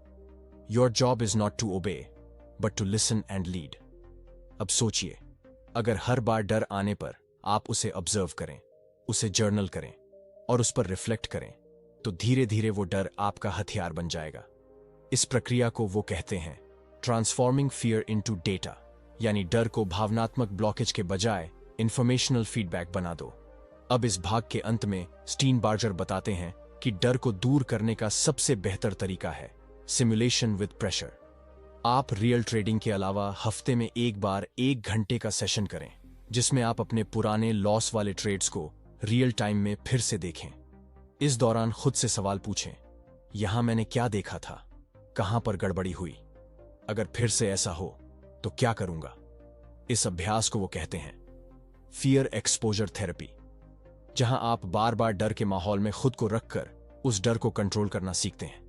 Your job is not to obey but to listen and lead. अब सोचिए, अगर हर बार डर आने पर आप उसे ऑब्जर्व करें, उसे जर्नल करें और उस पर रिफ्लेक्ट करें, तो धीरे धीरे वो डर आपका हथियार बन जाएगा। इस प्रक्रिया को वो कहते हैं ट्रांसफॉर्मिंग फियर इनटू डेटा, यानी डर को भावनात्मक ब्लॉकेज के बजाय इंफॉर्मेशनल फीडबैक बना दो। अब इस भाग के अंत में स्टीनबार्गर बताते हैं कि डर को दूर करने का सबसे बेहतर तरीका है सिमुलेशन विद प्रेशर। आप रियल ट्रेडिंग के अलावा हफ्ते में एक बार 1 घंटे का सेशन करें, जिसमें आप अपने पुराने लॉस वाले ट्रेड्स को रियल टाइम में फिर से देखें। इस दौरान खुद से सवाल पूछें, यहां मैंने क्या देखा था, कहां पर गड़बड़ी हुई, अगर फिर से ऐसा हो तो क्या करूंगा। इस अभ्यास को वो कहते हैं फियर एक्सपोजर थेरेपी, जहां आप बार बार डर के माहौल में खुद को रखकर उस डर को कंट्रोल करना सीखते हैं।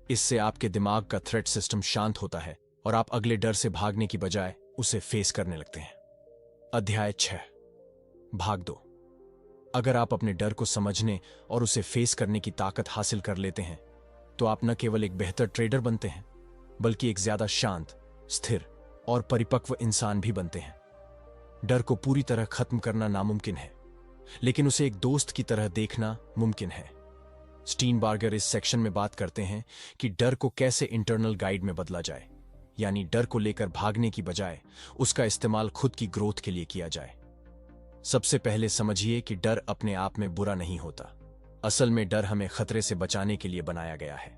इससे आपके दिमाग का थ्रेट सिस्टम शांत होता है और आप अगले डर से भागने की बजाय उसे फेस करने लगते हैं। अध्याय 6, भाग 2। अगर आप अपने डर को समझने और उसे फेस करने की ताकत हासिल कर लेते हैं, तो आप न केवल एक बेहतर ट्रेडर बनते हैं, बल्कि एक ज्यादा शांत, स्थिर और परिपक्व इंसान भी बनते हैं। डर को पूरी तरह खत्म करना नामुमकिन है, लेकिन उसे एक दोस्त की तरह देखना मुमकिन है। स्टीनबार्गर इस सेक्शन में बात करते हैं कि डर को कैसे इंटरनल गाइड में बदला जाए, यानी डर को लेकर भागने की बजाय उसका इस्तेमाल खुद की ग्रोथ के लिए किया जाए। सबसे पहले समझिए कि डर अपने आप में बुरा नहीं होता। असल में डर हमें खतरे से बचाने के लिए बनाया गया है,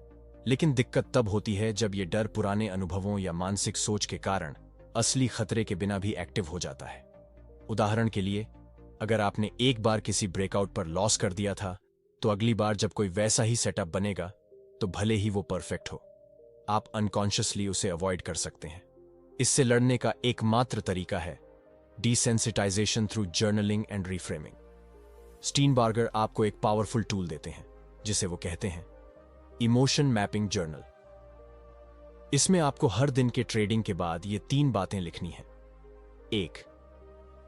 लेकिन दिक्कत तब होती है जब यह डर पुराने अनुभवों या मानसिक सोच के कारण असली खतरे के बिना भी एक्टिव हो जाता है। उदाहरण के लिए, अगर आपने एक बार किसी ब्रेकआउट पर लॉस कर दिया था, तो अगली बार जब कोई वैसा ही सेटअप बनेगा, तो भले ही वो परफेक्ट हो, आप अनकॉन्शियसली उसे अवॉइड कर सकते हैं। इससे लड़ने का एकमात्र तरीका है desensitisation through journaling and reframing. Steenbarger आपको एक पावरफुल टूल देते हैं, जिसे वो कहते हैं इमोशन मैपिंग जर्नल। इसमें आपको हर दिन के ट्रेडिंग के बाद ये 3 बातें लिखनी हैं। 1,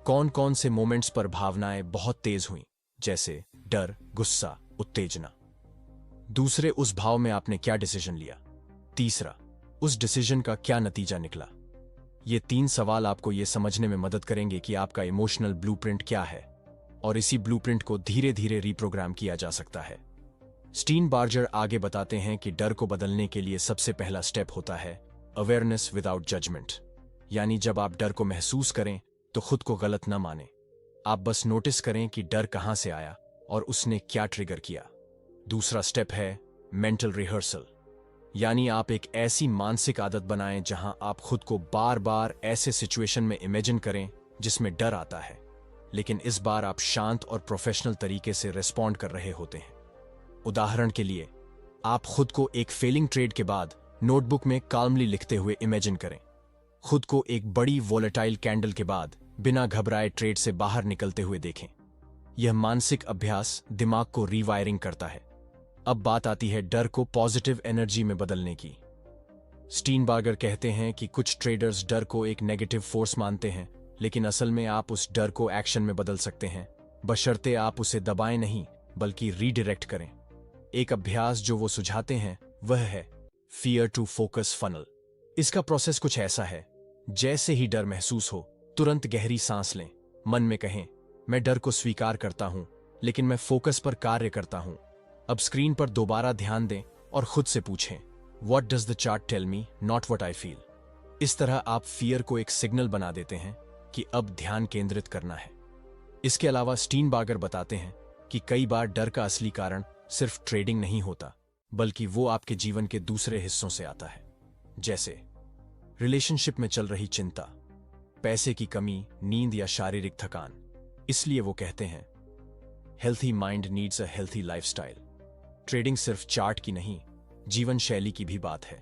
कौन कौन से मोमेंट्स पर भावनाएं बहुत तेज हुई, जैसे डर, गुस्सा, उत्तेजना। दूसरे, उस भाव में आपने क्या डिसीजन लिया। तीसरा, उस डिसीजन का क्या नतीजा निकला। ये 3 सवाल आपको ये समझने में मदद करेंगे कि आपका इमोशनल ब्लूप्रिंट क्या है, और इसी ब्लूप्रिंट को धीरे धीरे रीप्रोग्राम किया जा सकता है। स्टीनबार्गर आगे बताते हैं कि डर को बदलने के लिए सबसे पहला स्टेप होता है अवेयरनेस विदाउट जजमेंट, यानी जब आप डर को महसूस करें तो खुद को गलत न माने। आप बस नोटिस करें कि डर कहां से आया और उसने क्या ट्रिगर किया। दूसरा स्टेप है मेंटल रिहर्सल, यानी आप एक ऐसी मानसिक आदत बनाएं जहां आप खुद को बार बार ऐसे सिचुएशन में इमेजिन करें जिसमें डर आता है, लेकिन इस बार आप शांत और प्रोफेशनल तरीके से रिस्पॉन्ड कर रहे होते हैं। उदाहरण के लिए, आप खुद को एक फेलिंग ट्रेड के बाद नोटबुक में काल्मली लिखते हुए इमेजिन करें। खुद को एक बड़ी वोलेटाइल कैंडल के बाद बिना घबराए ट्रेड से बाहर निकलते हुए देखें। यह मानसिक अभ्यास दिमाग को रीवायरिंग करता है। अब बात आती है डर को पॉजिटिव एनर्जी में बदलने की। स्टीनबार्गर कहते हैं कि कुछ ट्रेडर्स डर को एक नेगेटिव फोर्स मानते हैं, लेकिन असल में आप उस डर को एक्शन में बदल सकते हैं, बशर्ते आप उसे दबाएं नहीं बल्कि रीडायरेक्ट करें। एक अभ्यास जो वो सुझाते हैं वह है फियर टू फोकस फनल। इसका प्रोसेस कुछ ऐसा है, जैसे ही डर महसूस हो तुरंत गहरी सांस लें, मन में कहें मैं डर को स्वीकार करता हूं, लेकिन मैं फोकस पर कार्य करता हूं। अब स्क्रीन पर दोबारा ध्यान दें और खुद से पूछें what does the chart tell me, not what I feel. इस तरह आप फियर को एक सिग्नल बना देते हैं कि अब ध्यान केंद्रित करना है। इसके अलावा स्टीनबार्गर बताते हैं कि कई बार डर का असली कारण सिर्फ ट्रेडिंग नहीं होता, बल्कि वो आपके जीवन के दूसरे हिस्सों से आता है, जैसे रिलेशनशिप में चल रही चिंता, पैसे की कमी, नींद या शारीरिक थकान। इसलिए वो कहते हैं healthy mind needs a healthy lifestyle. Trading सिर्फ चार्ट की नहीं, जीवन शैली की भी बात है।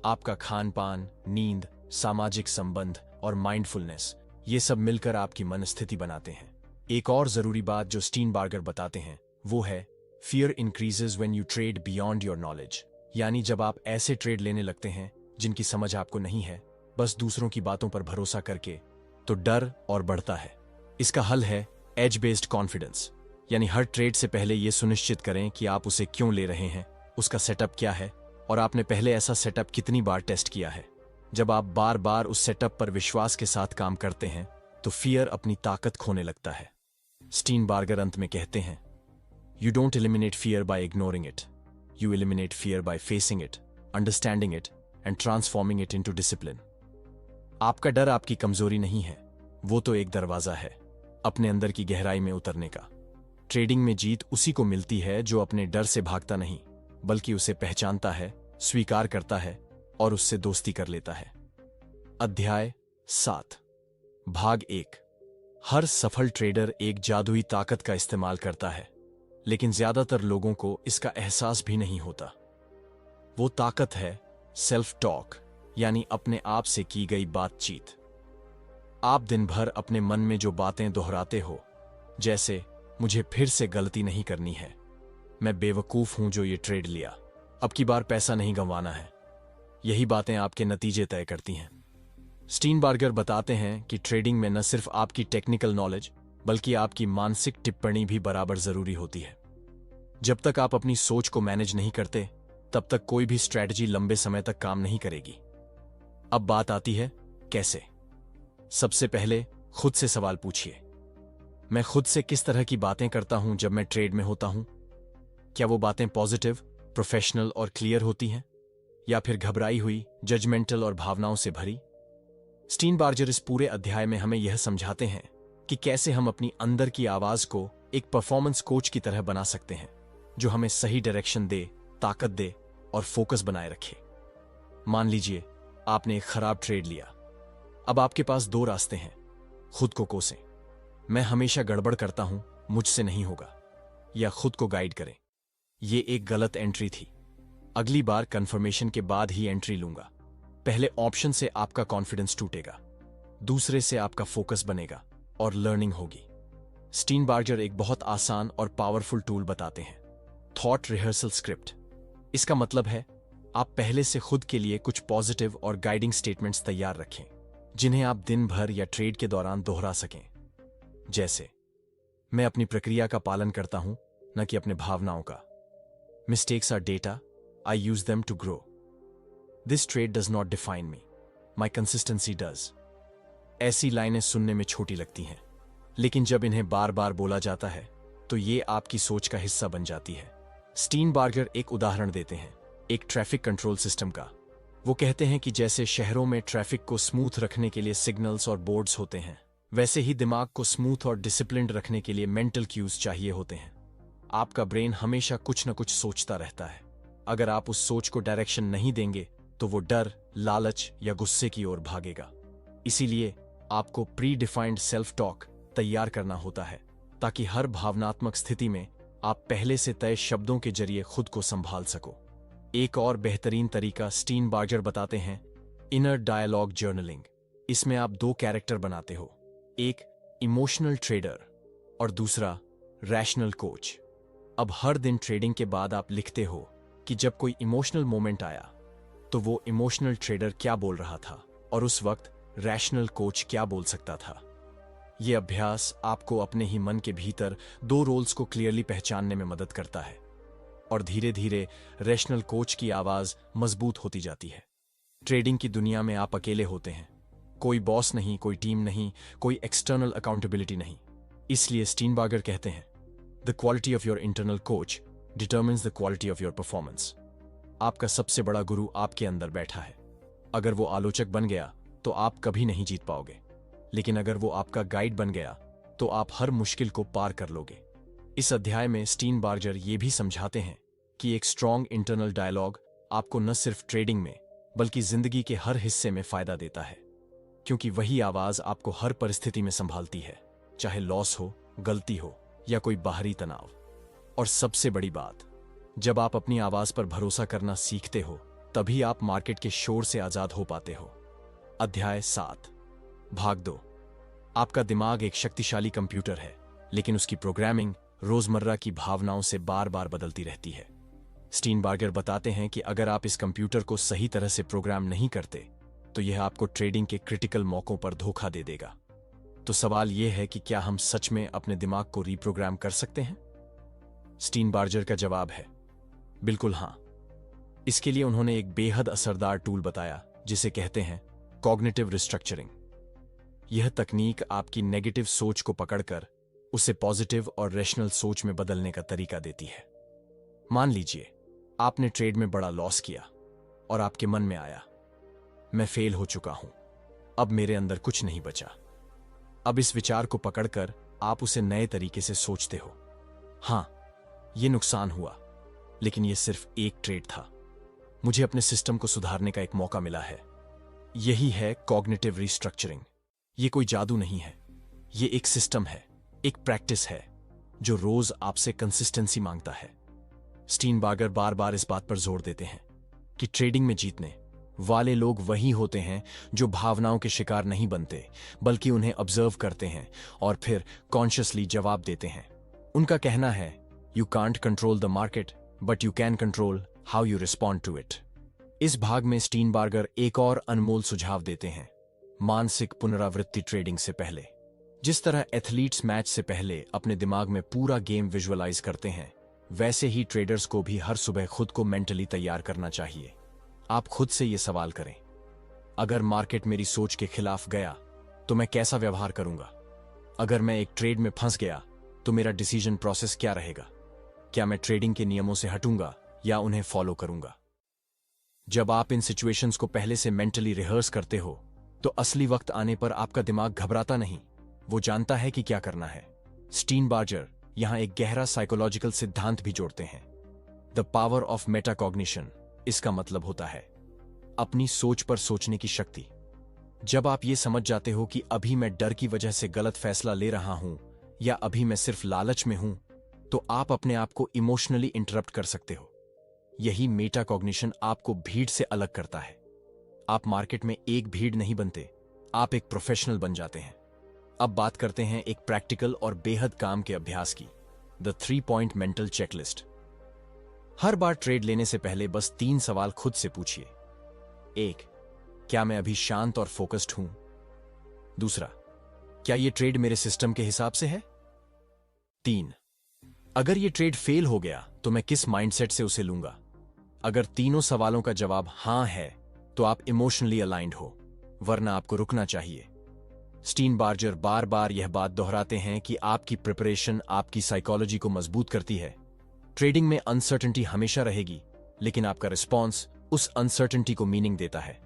आपका खान पान, नींद, सामाजिक संबंध और माइंडफुलनेस, ये सब मिलकर आपकी मनस्थिति बनाते हैं। एक और जरूरी बात जो स्टीनबार्गर बताते हैं वो है fear increases when you trade beyond your knowledge. यानी जब आप ऐसे ट्रेड लेने लगते हैं जिनकी समझ आपको नहीं है, बस दूसरों की बातों पर भरोसा करके, तो डर और बढ़ता है। इसका हल है एज बेस्ड कॉन्फिडेंस। यानी हर ट्रेड से पहले यह सुनिश्चित करें कि आप उसे क्यों ले रहे हैं, उसका सेटअप क्या है और आपने पहले ऐसा सेटअप कितनी बार टेस्ट किया है। जब आप बार बार उस सेटअप पर विश्वास के साथ काम करते हैं तो फियर अपनी ताकत खोने लगता है। स्टीनबार्गर अंत में कहते हैं, you don't eliminate fear by ignoring it, you eliminate fear by facing it, understanding it and transforming it into discipline. आपका डर आपकी कमजोरी नहीं है, वो तो एक दरवाजा है अपने अंदर की गहराई में उतरने का। ट्रेडिंग में जीत उसी को मिलती है जो अपने डर से भागता नहीं, बल्कि उसे पहचानता है, स्वीकार करता है और उससे दोस्ती कर लेता है। अध्याय 7, भाग 1। हर सफल ट्रेडर एक जादुई ताकत का इस्तेमाल करता है, लेकिन ज्यादातर लोगों को इसका एहसास भी नहीं होता। वो ताकत है सेल्फ टॉक, यानी अपने आप से की गई बातचीत। आप दिन भर अपने मन में जो बातें दोहराते हो, जैसे मुझे फिर से गलती नहीं करनी है, मैं बेवकूफ हूं जो ये ट्रेड लिया, अब की बार पैसा नहीं गंवाना है, यही बातें आपके नतीजे तय करती हैं। स्टीनबार्गर बताते हैं कि ट्रेडिंग में न सिर्फ आपकी टेक्निकल नॉलेज बल्कि आपकी मानसिक टिप्पणी भी बराबर जरूरी होती है। जब तक आप अपनी सोच को मैनेज नहीं करते, तब तक कोई भी स्ट्रैटेजी लंबे समय तक काम नहीं करेगी। अब बात आती है कैसे। सबसे पहले खुद से सवाल पूछिए, मैं खुद से किस तरह की बातें करता हूं जब मैं ट्रेड में होता हूं? क्या वो बातें पॉजिटिव, प्रोफेशनल और क्लियर होती हैं, या फिर घबराई हुई, जजमेंटल और भावनाओं से भरी? स्टीनबार्गर इस पूरे अध्याय में हमें यह समझाते हैं कि कैसे हम अपनी अंदर की आवाज को एक परफॉर्मेंस कोच की तरह बना सकते हैं, जो हमें सही डायरेक्शन दे, ताकत दे और फोकस बनाए रखे। मान लीजिए आपने एक खराब ट्रेड लिया। अब आपके पास दो रास्ते हैं। खुद को कोसें, मैं हमेशा गड़बड़ करता हूं, मुझसे नहीं होगा, या खुद को गाइड करें, ये एक गलत एंट्री थी, अगली बार कंफर्मेशन के बाद ही एंट्री लूंगा। पहले ऑप्शन से आपका कॉन्फिडेंस टूटेगा, दूसरे से आपका फोकस बनेगा और लर्निंग होगी। स्टीनबार्गर एक बहुत आसान और पावरफुल टूल बताते हैं, थॉट रिहर्सल स्क्रिप्ट। इसका मतलब है आप पहले से खुद के लिए कुछ पॉजिटिव और गाइडिंग स्टेटमेंट्स तैयार रखें, जिन्हें आप दिन भर या ट्रेड के दौरान दोहरा सकें। जैसे, मैं अपनी प्रक्रिया का पालन करता हूं, न कि अपने भावनाओं का। Mistakes are data, I use them to grow. This trade does not define me, my consistency does. ऐसी लाइनें सुनने में छोटी लगती हैं, लेकिन जब इन्हें बार बार बोला जाता है तो ये आपकी सोच का हिस्सा बन जाती है। स्टीनबार्गर एक उदाहरण देते हैं, एक ट्रैफिक कंट्रोल सिस्टम का। वो कहते हैं कि जैसे शहरों में ट्रैफिक को स्मूथ रखने के लिए सिग्नल्स और बोर्ड्स होते हैं, वैसे ही दिमाग को स्मूथ और डिसिप्लिन्ड रखने के लिए मेंटल क्यूज चाहिए होते हैं। आपका ब्रेन हमेशा कुछ न कुछ सोचता रहता है। अगर आप उस सोच को डायरेक्शन नहीं देंगे तो वो डर, लालच या गुस्से की ओर भागेगा। इसीलिए आपको प्री डिफाइंड सेल्फ टॉक तैयार करना होता है, ताकि हर भावनात्मक स्थिति में आप पहले से तय शब्दों के जरिए खुद को संभाल सको। एक और बेहतरीन तरीका स्टीनबार्गर बताते हैं, इनर डायलॉग जर्नलिंग। इसमें आप दो कैरेक्टर बनाते हो, एक इमोशनल ट्रेडर और दूसरा रैशनल कोच। अब हर दिन ट्रेडिंग के बाद आप लिखते हो कि जब कोई इमोशनल मोमेंट आया तो वो इमोशनल ट्रेडर क्या बोल रहा था और उस वक्त रैशनल कोच क्या बोल सकता था। यह अभ्यास आपको अपने ही मन के भीतर दो रोल्स को क्लियरली पहचानने में मदद करता है और धीरे धीरे रैशनल कोच की आवाज मजबूत होती जाती है। ट्रेडिंग की दुनिया में आप अकेले होते हैं, कोई बॉस नहीं, कोई टीम नहीं, कोई एक्सटर्नल अकाउंटेबिलिटी नहीं। इसलिए स्टीनबार्गर कहते हैं, the quality of your internal coach determines the quality of your performance. आपका सबसे बड़ा गुरु आपके अंदर बैठा है। अगर वो आलोचक बन गया तो आप कभी नहीं जीत पाओगे, लेकिन अगर वो आपका गाइड बन गया तो आप हर मुश्किल को पार कर लोगे। इस अध्याय में स्टीनबार्गर ये भी समझाते हैं कि एक स्ट्रॉन्ग इंटरनल डायलॉग आपको न सिर्फ ट्रेडिंग में बल्कि जिंदगी के हर हिस्से में फायदा देता है, क्योंकि वही आवाज आपको हर परिस्थिति में संभालती है, चाहे लॉस हो, गलती हो या कोई बाहरी तनाव। और सबसे बड़ी बात, जब आप अपनी आवाज पर भरोसा करना सीखते हो तभी आप मार्केट के शोर से आजाद हो पाते हो। अध्याय 7, भाग 2। आपका दिमाग एक शक्तिशाली कंप्यूटर है, लेकिन उसकी प्रोग्रामिंग रोजमर्रा की भावनाओं से बार बार बदलती रहती है। स्टीनबार्गर बताते हैं कि अगर आप इस कंप्यूटर को सही तरह से प्रोग्राम नहीं करते तो यह आपको ट्रेडिंग के क्रिटिकल मौकों पर धोखा दे देगा। तो सवाल यह है कि क्या हम सच में अपने दिमाग को रीप्रोग्राम कर सकते हैं? स्टीनबार्गर का जवाब है बिल्कुल हां। इसके लिए उन्होंने एक बेहद असरदार टूल बताया जिसे कहते हैं कॉग्निटिव रिस्ट्रक्चरिंग। यह तकनीक आपकी नेगेटिव सोच को पकड़कर उसे पॉजिटिव और रैशनल सोच में बदलने का तरीका देती है। मान लीजिए आपने ट्रेड में बड़ा लॉस किया और आपके मन में आया, मैं फेल हो चुका हूं, अब मेरे अंदर कुछ नहीं बचा। अब इस विचार को पकड़कर आप उसे नए तरीके से सोचते हो, हां, यह नुकसान हुआ, लेकिन यह सिर्फ एक ट्रेड था, मुझे अपने सिस्टम को सुधारने का एक मौका मिला है। यही है कॉग्निटिव रिस्ट्रक्चरिंग। यह कोई जादू नहीं है, यह एक सिस्टम है, एक प्रैक्टिस है जो रोज आपसे कंसिस्टेंसी मांगता है। स्टीनबार्गर बार बार इस बात पर जोर देते हैं कि ट्रेडिंग में जीतने वाले लोग वही होते हैं जो भावनाओं के शिकार नहीं बनते, बल्कि उन्हें ऑब्जर्व करते हैं और फिर कॉन्शियसली जवाब देते हैं। उनका कहना है, you can't control the market but you can control how you respond to it. इस भाग में स्टीनबार्गर एक और अनमोल सुझाव देते हैं, मानसिक पुनरावृत्ति ट्रेडिंग से पहले। जिस तरह एथलीट्स मैच से पहले अपने दिमाग में पूरा गेम विजुअलाइज करते हैं, वैसे ही ट्रेडर्स को भी हर सुबह खुद को मेंटली तैयार करना चाहिए। आप खुद से यह सवाल करें, अगर मार्केट मेरी सोच के खिलाफ गया तो मैं कैसा व्यवहार करूंगा? अगर मैं एक ट्रेड में फंस गया तो मेरा डिसीजन प्रोसेस क्या रहेगा? क्या मैं ट्रेडिंग के नियमों से हटूंगा या उन्हें फॉलो करूंगा? जब आप इन सिचुएशंस को पहले से मेंटली रिहर्स करते हो तो असली वक्त आने पर आपका दिमाग घबराता नहीं, वो जानता है कि क्या करना है। स्टीनबार्गर यहां एक गहरा साइकोलॉजिकल सिद्धांत भी जोड़ते हैं, द पावर ऑफ मेटाकॉग्निशन। इसका मतलब होता है अपनी सोच पर सोचने की शक्ति। जब आप ये समझ जाते हो कि अभी मैं डर की वजह से गलत फैसला ले रहा हूं या अभी मैं सिर्फ लालच में हूं, तो आप अपने आप को इमोशनली इंटरप्ट कर सकते हो। यही मेटाकॉग्निशन आपको भीड़ से अलग करता है। आप मार्केट में एक भीड़ नहीं बनते, आप एक प्रोफेशनल बन जाते हैं। अब बात करते हैं एक प्रैक्टिकल और बेहद काम के अभ्यास की, the 3 point mental checklist. Her bar trade लेने से पहले बस 3 सवाल खुद से पूछिए। 1, क्या मैं अभी शांत और फोकस्ड हूं? दूसरा, क्या यह ट्रेड मेरे सिस्टम के हिसाब से है? 3, अगर यह ट्रेड फेल हो गया तो मैं किस माइंडसेट से उसे लूंगा? अगर तीनों सवालों का जवाब हां है तो आप इमोशनली अलाइंड हो, वरना आपको रुकना चाहिए। स्टीनबार्गर बार बार यह बात दोहराते हैं कि आपकी प्रिपरेशन आपकी साइकोलॉजी को मजबूत करती है। ट्रेडिंग में अनसर्टेनिटी हमेशा रहेगी, लेकिन आपका रिस्पॉन्स उस अनसर्टेनिटी को मीनिंग देता है।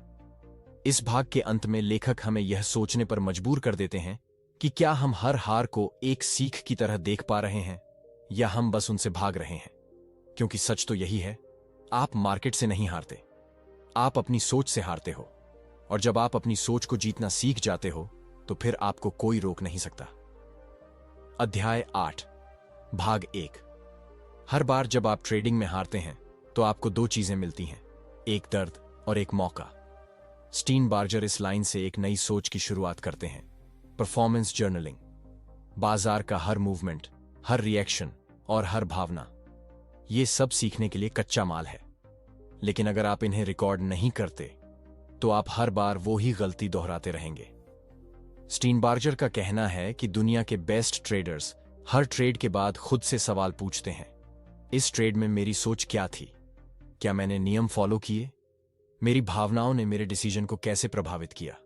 इस भाग के अंत में लेखक हमें यह सोचने पर मजबूर कर देते हैं कि क्या हम हर हार को एक सीख की तरह देख पा रहे हैं या हम बस उनसे भाग रहे हैं। क्योंकि सच तो यही है, आप मार्केट से नहीं हारते, आप अपनी सोच से हारते हो। और जब आप अपनी सोच को जीतना सीख जाते हो तो फिर आपको कोई रोक नहीं सकता। अध्याय 8, भाग 1। हर बार जब आप ट्रेडिंग में हारते हैं तो आपको 2 चीजें मिलती हैं, एक दर्द और एक मौका। स्टीनबार्गर इस लाइन से एक नई सोच की शुरुआत करते हैं, परफॉर्मेंस जर्नलिंग। बाजार का हर मूवमेंट, हर रिएक्शन और हर भावना, ये सब सीखने के लिए कच्चा माल है। लेकिन अगर आप इन्हें रिकॉर्ड नहीं करते तो आप हर बार वो ही गलती दोहराते रहेंगे। स्टीनबार्गर का कहना है कि दुनिया के बेस्ट ट्रेडर्स हर ट्रेड के बाद खुद से सवाल पूछते हैं, इस ट्रेड में मेरी सोच क्या थी? क्या मैंने नियम फॉलो किए? मेरी भावनाओं ने मेरे डिसीजन को कैसे प्रभावित किया?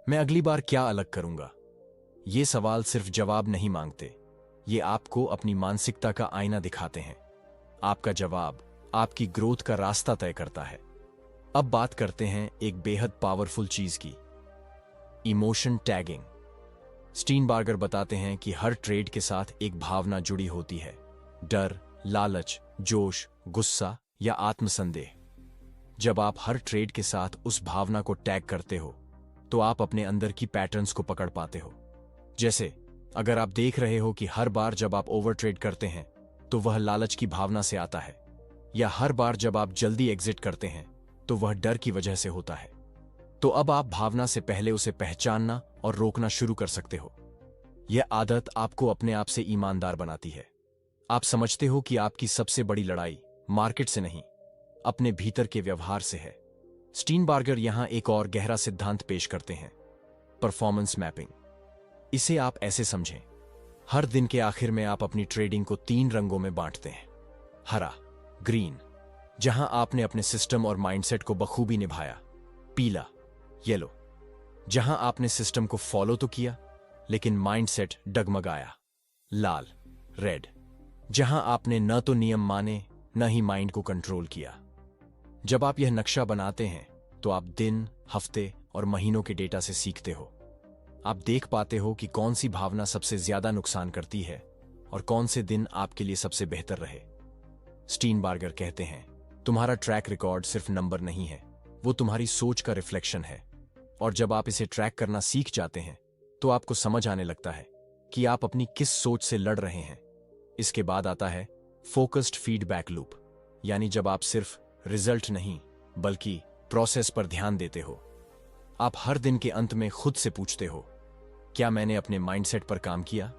मैं अगली बार क्या अलग करूंगा? ये सवाल सिर्फ जवाब नहीं मांगते, ये आपको अपनी मानसिकता का आईना दिखाते हैं। आपका जवाब आपकी ग्रोथ का रास्ता तय करता है। अब बात करते हैं एक बेहद पावरफुल चीज की, इमोशन टैगिंग। स्टीनबार्गर बताते हैं कि हर ट्रेड के साथ एक भावना जुड़ी होती है, डर, लालच, जोश, गुस्सा या आत्मसंदेह। जब आप हर ट्रेड के साथ उस भावना को टैग करते हो तो आप अपने अंदर की पैटर्न्स को पकड़ पाते हो। जैसे अगर आप देख रहे हो कि हर बार जब आप ओवर ट्रेड करते हैं तो वह लालच की भावना से आता है, या हर बार जब आप जल्दी एग्जिट करते हैं तो वह डर की वजह से होता है, तो अब आप भावना से पहले उसे पहचानना और रोकना शुरू कर सकते हो। यह आदत आपको अपने आप से ईमानदार बनाती है। आप समझते हो कि आपकी सबसे बड़ी लड़ाई मार्केट से नहीं, अपने भीतर के व्यवहार से है। स्टीनबार्गर यहां एक और गहरा सिद्धांत पेश करते हैं, परफॉर्मेंस मैपिंग। इसे आप ऐसे समझें, हर दिन के आखिर में आप अपनी ट्रेडिंग को 3 रंगों में बांटते हैं। हरा, ग्रीन, जहां आपने अपने सिस्टम और माइंडसेट को बखूबी निभाया। पीला, येलो, जहां आपने सिस्टम को फॉलो तो किया लेकिन माइंडसेट डगमगाया। लाल, रेड, जहां आपने न तो नियम माने न ही माइंड को कंट्रोल किया। जब आप यह नक्शा बनाते हैं तो आप दिन, हफ्ते और महीनों के डेटा से सीखते हो। आप देख पाते हो कि कौन सी भावना सबसे ज्यादा नुकसान करती है और कौन से दिन आपके लिए सबसे बेहतर रहे। स्टीनबार्गर कहते हैं, तुम्हारा ट्रैक रिकॉर्ड सिर्फ नंबर नहीं है, वो तुम्हारी सोच का रिफ्लेक्शन है। और जब आप इसे ट्रैक करना सीख जाते हैं तो आपको समझ आने लगता है कि आप अपनी किस सोच से लड़ रहे हैं। इसके बाद आता है फोकस्ड फीडबैक लूप, यानी जब आप सिर्फ रिजल्ट नहीं बल्कि प्रोसेस पर ध्यान देते हो। आप हर दिन के अंत में खुद से पूछते हो, क्या मैंने अपने माइंडसेट पर काम किया?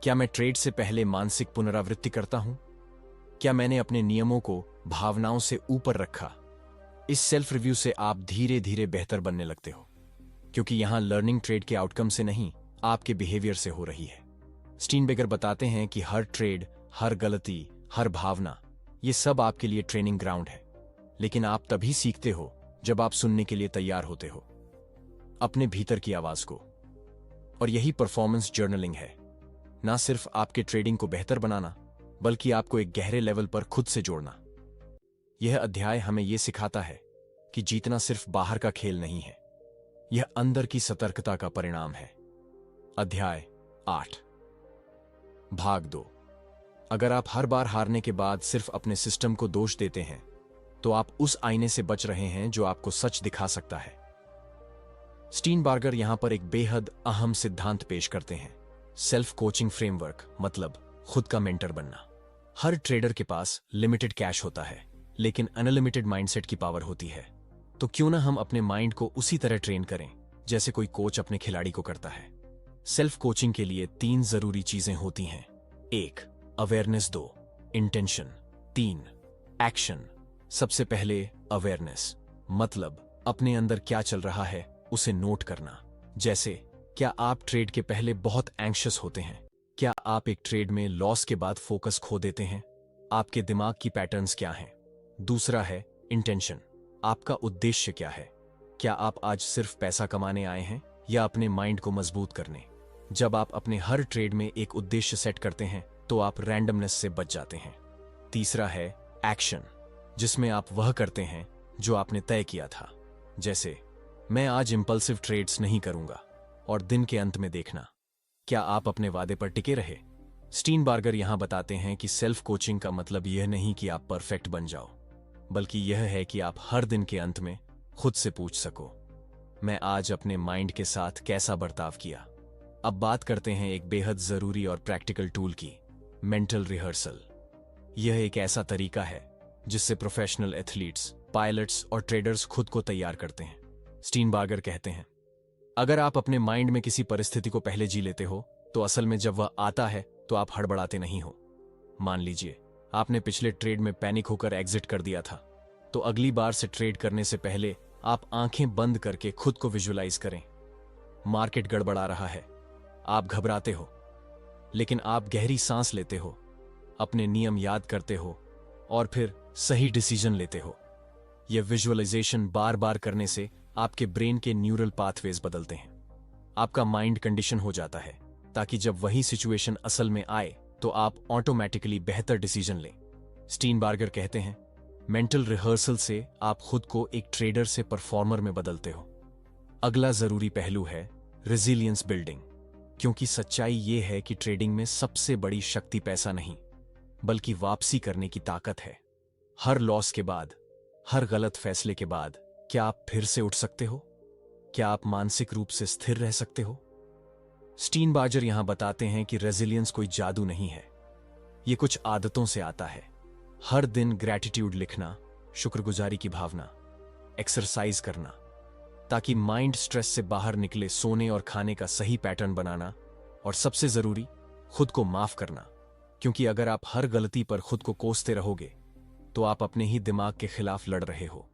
क्या मैं ट्रेड से पहले मानसिक पुनरावृत्ति करता हूं? क्या मैंने अपने नियमों को भावनाओं से ऊपर रखा? इस सेल्फ रिव्यू से आप धीरे धीरे बेहतर बनने लगते हो, क्योंकि यहां लर्निंग ट्रेड के आउटकम से नहीं, आपके बिहेवियर से हो रही है। स्टीनबर्गर बताते हैं कि हर ट्रेड, हर गलती, हर भावना, ये सब आपके लिए ट्रेनिंग ग्राउंड है। लेकिन आप तभी सीखते हो जब आप सुनने के लिए तैयार होते हो, अपने भीतर की आवाज को। और यही परफॉर्मेंस जर्नलिंग है, ना सिर्फ आपके ट्रेडिंग को बेहतर बनाना, बल्कि आपको एक गहरे लेवल पर खुद से जोड़ना। यह अध्याय हमें यह सिखाता है कि जीतना सिर्फ बाहर का खेल नहीं है, यह अंदर की सतर्कता का परिणाम है। अध्याय 8, भाग 2। अगर आप हर बार हारने के बाद सिर्फ अपने सिस्टम को दोष देते हैं तो आप उस आईने से बच रहे हैं जो आपको सच दिखा सकता है। स्टीनबार्गर यहां पर एक बेहद अहम सिद्धांत पेश करते हैं, सेल्फ कोचिंग फ्रेमवर्क, मतलब खुद का मेंटर बनना। हर ट्रेडर के पास लिमिटेड कैश होता है, लेकिन अनलिमिटेड माइंडसेट की पावर होती है। तो क्यों ना हम अपने माइंड को उसी तरह ट्रेन करें जैसे कोई कोच अपने खिलाड़ी को करता है। सेल्फ कोचिंग के लिए 3 जरूरी चीजें होती हैं। 1, अवेयरनेस। 2, इंटेंशन। 3, एक्शन। सबसे पहले अवेयरनेस, मतलब अपने अंदर क्या चल रहा है उसे नोट करना। जैसे, क्या आप ट्रेड के पहले बहुत एंग्शियस होते हैं? क्या आप एक ट्रेड में लॉस के बाद फोकस खो देते हैं? आपके दिमाग की पैटर्न्स क्या हैं? दूसरा है इंटेंशन, आपका उद्देश्य क्या है? क्या आप आज सिर्फ पैसा कमाने आए हैं या अपने माइंड को मजबूत करने? जब आप अपने हर ट्रेड में एक उद्देश्य सेट करते हैं तो आप रैंडमनेस से बच जाते हैं। तीसरा है एक्शन, जिसमें आप वह करते हैं जो आपने तय किया था। जैसे, मैं आज इंपल्सिव ट्रेड्स नहीं करूंगा, और दिन के अंत में देखना क्या आप अपने वादे पर टिके रहे। स्टीनबार्गर यहां बताते हैं कि सेल्फ कोचिंग का मतलब यह नहीं कि आप परफेक्ट बन जाओ, बल्कि यह है कि आप हर दिन के अंत में खुद से पूछ सको, मैं आज अपने माइंड के साथ कैसा बर्ताव किया। अब बात करते हैं एक बेहद जरूरी और प्रैक्टिकल टूल की, मेंटल रिहर्सल। यह एक ऐसा तरीका है जिससे प्रोफेशनल एथलीट्स, पायलट्स और ट्रेडर्स खुद को तैयार करते हैं। स्टीनबार्गर कहते हैं, अगर आप अपने माइंड में किसी परिस्थिति को पहले जी लेते हो तो असल में जब वह आता है तो आप हड़बड़ाते नहीं हो। मान लीजिए आपने पिछले ट्रेड में पैनिक होकर एग्जिट कर दिया था, तो अगली बार से ट्रेड करने से पहले आप आंखें बंद करके खुद को विजुअलाइज करें। मार्केट गड़बड़ा रहा है, आप घबराते हो, लेकिन आप गहरी सांस लेते हो, अपने नियम याद करते हो और फिर सही डिसीजन लेते हो। यह विजुअलाइजेशन बार बार करने से आपके ब्रेन के न्यूरल पाथवेज बदलते हैं, आपका माइंड कंडीशन हो जाता है, ताकि जब वही सिचुएशन असल में आए तो आप ऑटोमेटिकली बेहतर डिसीजन लें। स्टीनबार्गर कहते हैं, मेंटल रिहर्सल से आप खुद को एक ट्रेडर से परफॉर्मर में बदलते हो। अगला जरूरी पहलू है रेजिलियंस बिल्डिंग, क्योंकि सच्चाई यह है कि ट्रेडिंग में सबसे बड़ी शक्ति पैसा नहीं, बल्कि वापसी करने की ताकत है। हर लॉस के बाद, हर गलत फैसले के बाद क्या आप फिर से उठ सकते हो? क्या आप मानसिक रूप से स्थिर रह सकते हो? स्टीनबार्जर यहां बताते हैं कि रेजिलियंस कोई जादू नहीं है, ये कुछ आदतों से आता है। हर दिन ग्रैटिट्यूड लिखना, शुक्रगुजारी की भावना, एक्सरसाइज करना ताकि माइंड स्ट्रेस से बाहर निकले, सोने और खाने का सही पैटर्न बनाना, और सबसे जरूरी खुद को माफ करना, क्योंकि अगर आप हर गलती पर खुद को कोसते रहोगे तो आप अपने ही दिमाग के खिलाफ लड़ रहे हो।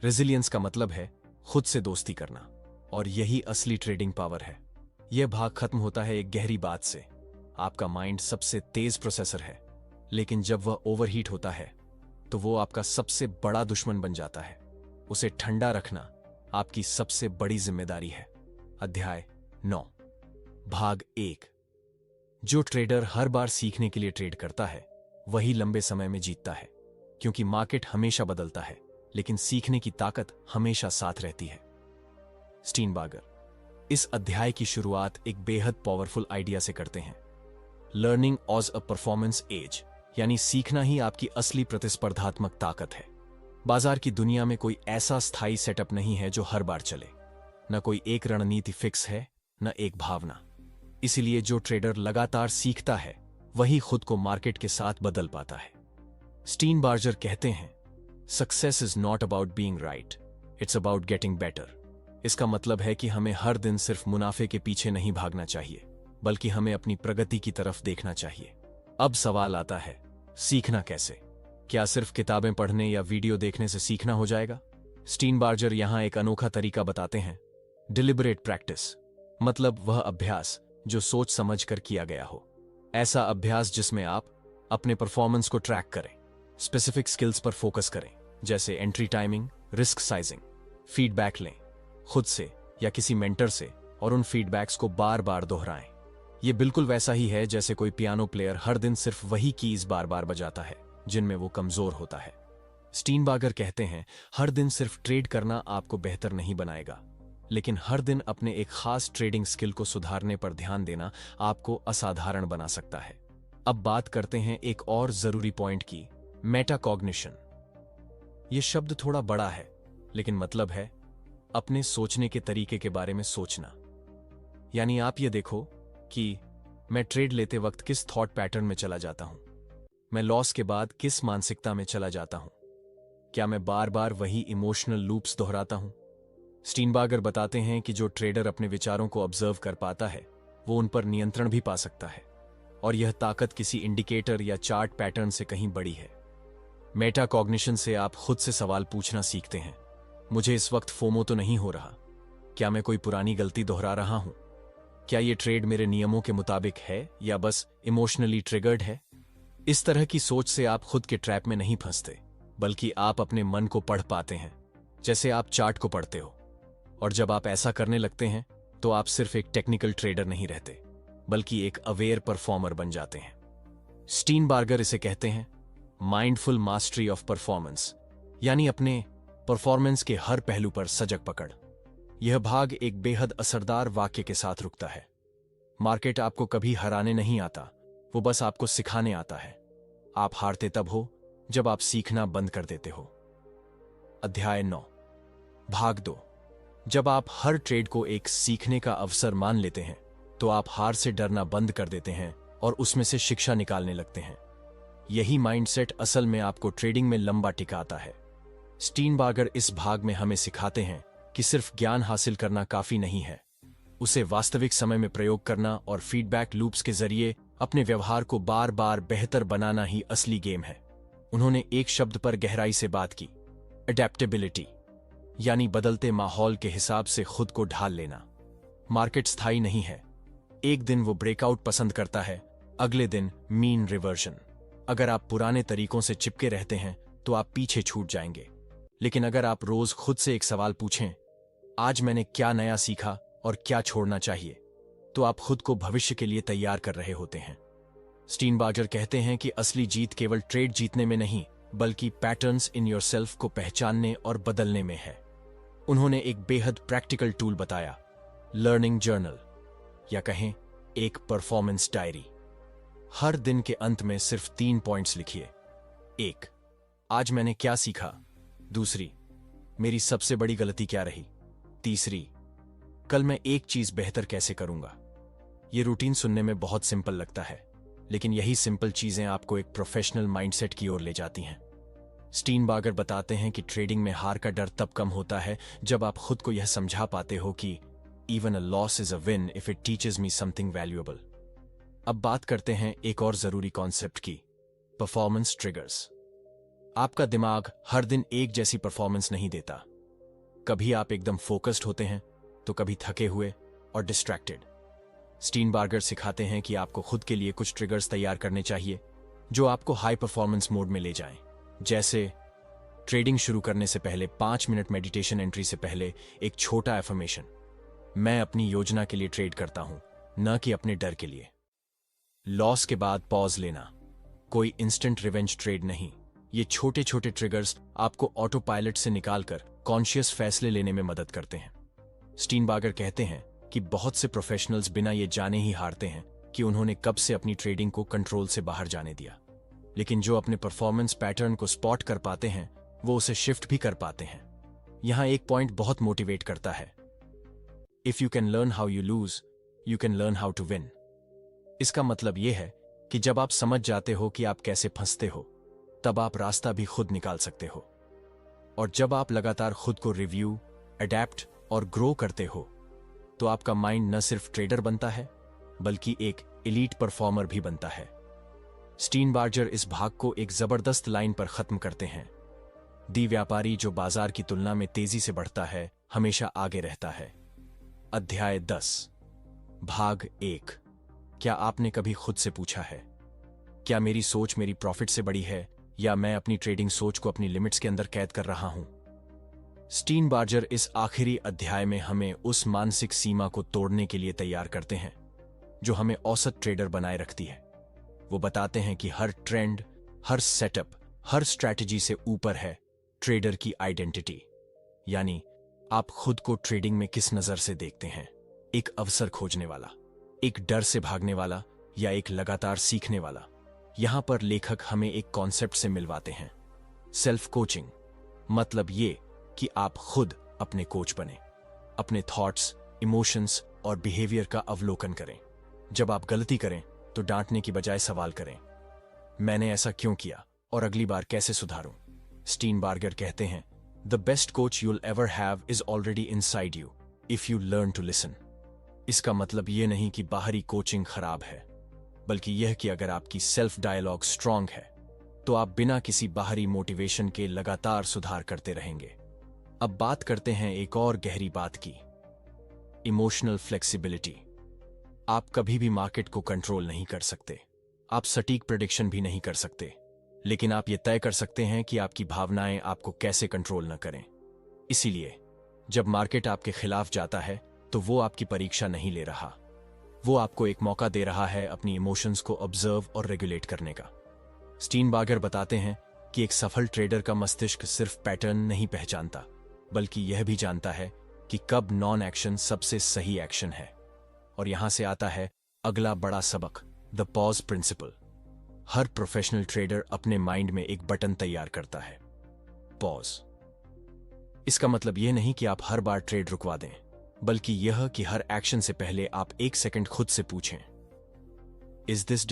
रेजिलियंस का मतलब है खुद से दोस्ती करना, और यही असली ट्रेडिंग पावर है। यह भाग खत्म होता है एक गहरी बात से। आपका माइंड सबसे तेज प्रोसेसर है, लेकिन जब वह ओवरहीट होता है तो वो आपका सबसे बड़ा दुश्मन बन जाता है। उसे ठंडा रखना आपकी सबसे बड़ी जिम्मेदारी है। अध्याय 9, भाग 1। जो ट्रेडर हर बार सीखने के लिए ट्रेड करता है वही लंबे समय में जीतता है, क्योंकि मार्केट हमेशा बदलता है लेकिन सीखने की ताकत हमेशा साथ रहती है। स्टीनबार्गर इस अध्याय की शुरुआत एक बेहद पावरफुल आइडिया से करते हैं। Learning as a performance edge, यानी सीखना ही आपकी असली प्रतिस्पर्धात्मक ताकत है। बाजार की दुनिया में कोई ऐसा स्थायी सेटअप नहीं है जो हर बार चले। न कोई एक रणनीति फिक्स है, न एक भावना। इसीलिए जो ट्रेडर लगातार सीखता है वही खुद को मार्केट के साथ बदल पाता है। स्टीनबार्जर कहते हैं, success is not about being right, it's about getting better. इसका मतलब है कि हमें हर दिन सिर्फ मुनाफे के पीछे नहीं भागना चाहिए, बल्कि हमें अपनी प्रगति की तरफ देखना चाहिए। अब सवाल आता है, सीखना कैसे? क्या सिर्फ किताबें पढ़ने या वीडियो देखने से सीखना हो जाएगा? स्टीनबार्जर यहां एक अनोखा तरीका बताते हैं, डिलिबरेट प्रैक्टिस, मतलब वह अभ्यास जो सोच समझ कर किया गया हो। ऐसा अभ्यास जिसमें आप अपने परफॉर्मेंस को ट्रैक करें, स्पेसिफिक स्किल्स पर फोकस करें, जैसे entry timing, risk sizing, feedback लें खुद से या किसी मेंटर से, और उन फीडबैक्स को बार बार दोहराएं। यह बिल्कुल वैसा ही है जैसे कोई पियानो प्लेयर हर दिन सिर्फ वही कीज बार बार बजाता है जिनमें वो कमजोर होता है। स्टीनबार्गर कहते हैं, हर दिन सिर्फ ट्रेड करना आपको बेहतर नहीं बनाएगा, लेकिन हर दिन अपने एक खास ट्रेडिंग स्किल को सुधारने पर ध्यान देना आपको असाधारण बना सकता है। अब बात करते हैं एक और जरूरी पॉइंट की, मेटाकॉग्निशन। यह शब्द थोड़ा बड़ा है, लेकिन मतलब है अपने सोचने के तरीके के बारे में सोचना। यानी आप ये देखो कि मैं ट्रेड लेते वक्त किस थॉट पैटर्न में चला जाता हूं, मैं लॉस के बाद किस मानसिकता में चला जाता हूं, क्या मैं बार बार वही इमोशनल लूप्स दोहराता हूं। स्टीनबार्गर बताते हैं कि जो ट्रेडर अपने विचारों को ऑब्जर्व कर पाता है वो उन पर नियंत्रण भी पा सकता है, और यह ताकत किसी इंडिकेटर या चार्ट पैटर्न से कहीं बड़ी है। मेटाकॉग्निशन से आप खुद से सवाल पूछना सीखते हैं, मुझे इस वक्त फोमो तो नहीं हो रहा? क्या मैं कोई पुरानी गलती दोहरा रहा हूं? क्या यह ट्रेड मेरे नियमों के मुताबिक है या बस इमोशनली ट्रिगर्ड है? इस तरह की सोच से आप खुद के ट्रैप में नहीं फंसते, बल्कि आप अपने मन को पढ़ पाते हैं, जैसे आप चार्ट को पढ़ते हो। और जब आप ऐसा करने लगते हैं तो आप सिर्फ एक टेक्निकल ट्रेडर नहीं रहते, बल्कि एक अवेयर परफॉर्मर बन जाते हैं। स्टीनबार्गर इसे कहते हैं माइंडफुल मास्टरी ऑफ परफॉर्मेंस, यानी अपने परफॉर्मेंस के हर पहलू पर सजग पकड़। यह भाग एक बेहद असरदार वाक्य के साथ रुकता है, मार्केट आपको कभी हराने नहीं आता, वो बस आपको सिखाने आता है। आप हारते तब हो जब आप सीखना बंद कर देते हो। अध्याय 9, भाग 2। जब आप हर ट्रेड को एक सीखने का अवसर मान लेते हैं तो आप हार से डरना बंद कर देते हैं और उसमें से शिक्षा निकालने लगते हैं। यही माइंडसेट असल में आपको ट्रेडिंग में लंबा टिकाता है। स्टीनबार्गर इस भाग में हमें सिखाते हैं कि सिर्फ ज्ञान हासिल करना काफी नहीं है, उसे वास्तविक समय में प्रयोग करना और फीडबैक लूप्स के जरिए अपने व्यवहार को बार बार बेहतर बनाना ही असली गेम है। उन्होंने एक शब्द पर गहराई से बात की, अडेप्टेबिलिटी, यानी बदलते माहौल के हिसाब से खुद को ढाल लेना। मार्केट स्थायी नहीं है, एक दिन वो ब्रेकआउट पसंद करता है, अगले दिन मीन रिवर्जन। अगर आप पुराने तरीकों से चिपके रहते हैं तो आप पीछे छूट जाएंगे, लेकिन अगर आप रोज खुद से एक सवाल पूछें, आज मैंने क्या नया सीखा और क्या छोड़ना चाहिए, तो आप खुद को भविष्य के लिए तैयार कर रहे होते हैं। स्टीनबार्गर कहते हैं कि असली जीत केवल ट्रेड जीतने में नहीं, बल्कि पैटर्न्स इन योरसेल्फ को पहचानने और बदलने में है। उन्होंने एक बेहद प्रैक्टिकल टूल बताया, लर्निंग जर्नल, या कहें एक परफॉर्मेंस डायरी। हर दिन के अंत में सिर्फ 3 पॉइंट्स लिखिए। 1, आज मैंने क्या सीखा। 2, मेरी सबसे बड़ी गलती क्या रही। 3, कल मैं एक चीज बेहतर कैसे करूंगा। ये रूटीन सुनने में बहुत सिंपल लगता है, लेकिन यही सिंपल चीजें आपको एक प्रोफेशनल माइंडसेट की ओर ले जाती हैं। स्टीनबार्गर बताते हैं कि ट्रेडिंग में हार का डर तब कम होता है जब आप खुद को यह समझा पाते हो कि even a loss is a win if it teaches me something valuable. अब बात करते हैं एक और जरूरी कॉन्सेप्ट की, परफॉर्मेंस ट्रिगर्स। आपका दिमाग हर दिन एक जैसी परफॉर्मेंस नहीं देता। कभी आप एकदम फोकस्ड होते हैं तो कभी थके हुए और डिस्ट्रैक्टेड। स्टीनबार्गर सिखाते हैं कि आपको खुद के लिए कुछ ट्रिगर्स तैयार करने चाहिए जो आपको हाई परफॉर्मेंस मोड में ले जाएं। जैसे ट्रेडिंग शुरू करने से पहले 5 मिनट मेडिटेशन एंट्री से पहले एक छोटा एफर्मेशन, मैं अपनी योजना के लिए ट्रेड करता हूं, न कि अपने डर के लिए। लॉस के बाद पॉज लेना, कोई इंस्टेंट रिवेंज ट्रेड नहीं। ये छोटे छोटे ट्रिगर्स आपको ऑटो पायलट से निकालकर कॉन्शियस फैसले लेने में मदद करते हैं। स्टीनबार्गर कहते हैं कि बहुत से प्रोफेशनल्स बिना ये जाने ही हारते हैं कि उन्होंने कब से अपनी ट्रेडिंग को कंट्रोल से बाहर जाने दिया, लेकिन जो अपने परफॉर्मेंस पैटर्न को स्पॉट कर पाते हैं वो उसे शिफ्ट भी कर पाते हैं। यहां एक पॉइंट बहुत मोटिवेट करता है, if you can learn how you lose, you can learn how to win. इसका मतलब यह है कि जब आप समझ जाते हो कि आप कैसे फंसते हो, तब आप रास्ता भी खुद निकाल सकते हो। और जब आप लगातार खुद को रिव्यू, अडेप्ट और ग्रो करते हो, तो आपका माइंड न सिर्फ ट्रेडर बनता है बल्कि एक एलीट परफॉर्मर भी बनता है। स्टीनबार्गर इस भाग को एक जबरदस्त लाइन पर खत्म करते हैं, दी व्यापारी जो बाजार की तुलना में तेजी से बढ़ता है हमेशा आगे रहता है। अध्याय 10, भाग 1। क्या आपने कभी खुद से पूछा है, क्या मेरी सोच मेरी प्रॉफिट से बड़ी है या मैं अपनी ट्रेडिंग सोच को अपनी लिमिट्स के अंदर कैद कर रहा हूं? स्टीनबार्गर इस आखिरी अध्याय में हमें उस मानसिक सीमा को तोड़ने के लिए तैयार करते हैं जो हमें औसत ट्रेडर बनाए रखती है। वो बताते हैं कि हर ट्रेंड, हर सेटअप, हर स्ट्रैटेजी से ऊपर है ट्रेडर की आइडेंटिटी, यानी आप खुद को ट्रेडिंग में किस नजर से देखते हैं, एक अवसर खोजने वाला, एक डर से भागने वाला या एक लगातार सीखने वाला। यहां पर लेखक हमें एक कॉन्सेप्ट से मिलवाते हैं, सेल्फ कोचिंग। मतलब ये कि आप खुद अपने कोच बने, अपने थॉट्स, इमोशंस और बिहेवियर का अवलोकन करें। जब आप गलती करें तो डांटने की बजाय सवाल करें, मैंने ऐसा क्यों किया और अगली बार कैसे सुधारूं? स्टीनबार्गर कहते हैं, the best coach you'll ever have is already inside you if you learn to listen. इसका मतलब यह नहीं कि बाहरी कोचिंग खराब है, बल्कि यह कि अगर आपकी सेल्फ डायलॉग स्ट्रांग है तो आप बिना किसी बाहरी मोटिवेशन के लगातार सुधार करते रहेंगे। अब बात करते हैं एक और गहरी बात की, इमोशनल फ्लेक्सिबिलिटी। आप कभी भी मार्केट को कंट्रोल नहीं कर सकते, आप सटीक प्रेडिक्शन भी नहीं कर सकते, लेकिन आप ये तय कर सकते हैं कि आपकी भावनाएं आपको कैसे कंट्रोल न करें। इसीलिए जब मार्केट आपके खिलाफ जाता है तो वो आपकी परीक्षा नहीं ले रहा, वो आपको एक मौका दे रहा है अपनी इमोशंस को ऑब्जर्व और रेगुलेट करने का। स्टीनबार्गर बताते हैं कि एक सफल ट्रेडर का मस्तिष्क सिर्फ पैटर्न नहीं पहचानता, बल्कि यह भी जानता है कि कब नॉन एक्शन सबसे सही एक्शन है। और यहां से आता है अगला बड़ा सबक, द पॉज प्रिंसिपल। हर प्रोफेशनल ट्रेडर अपने माइंड में एक बटन तैयार करता है, पॉज। इसका मतलब यह नहीं कि आप हर बार ट्रेड रुकवा दें, बल्कि यह कि हर एक्शन से पहले आप 1 सेकंड खुद से पूछें, इज दिस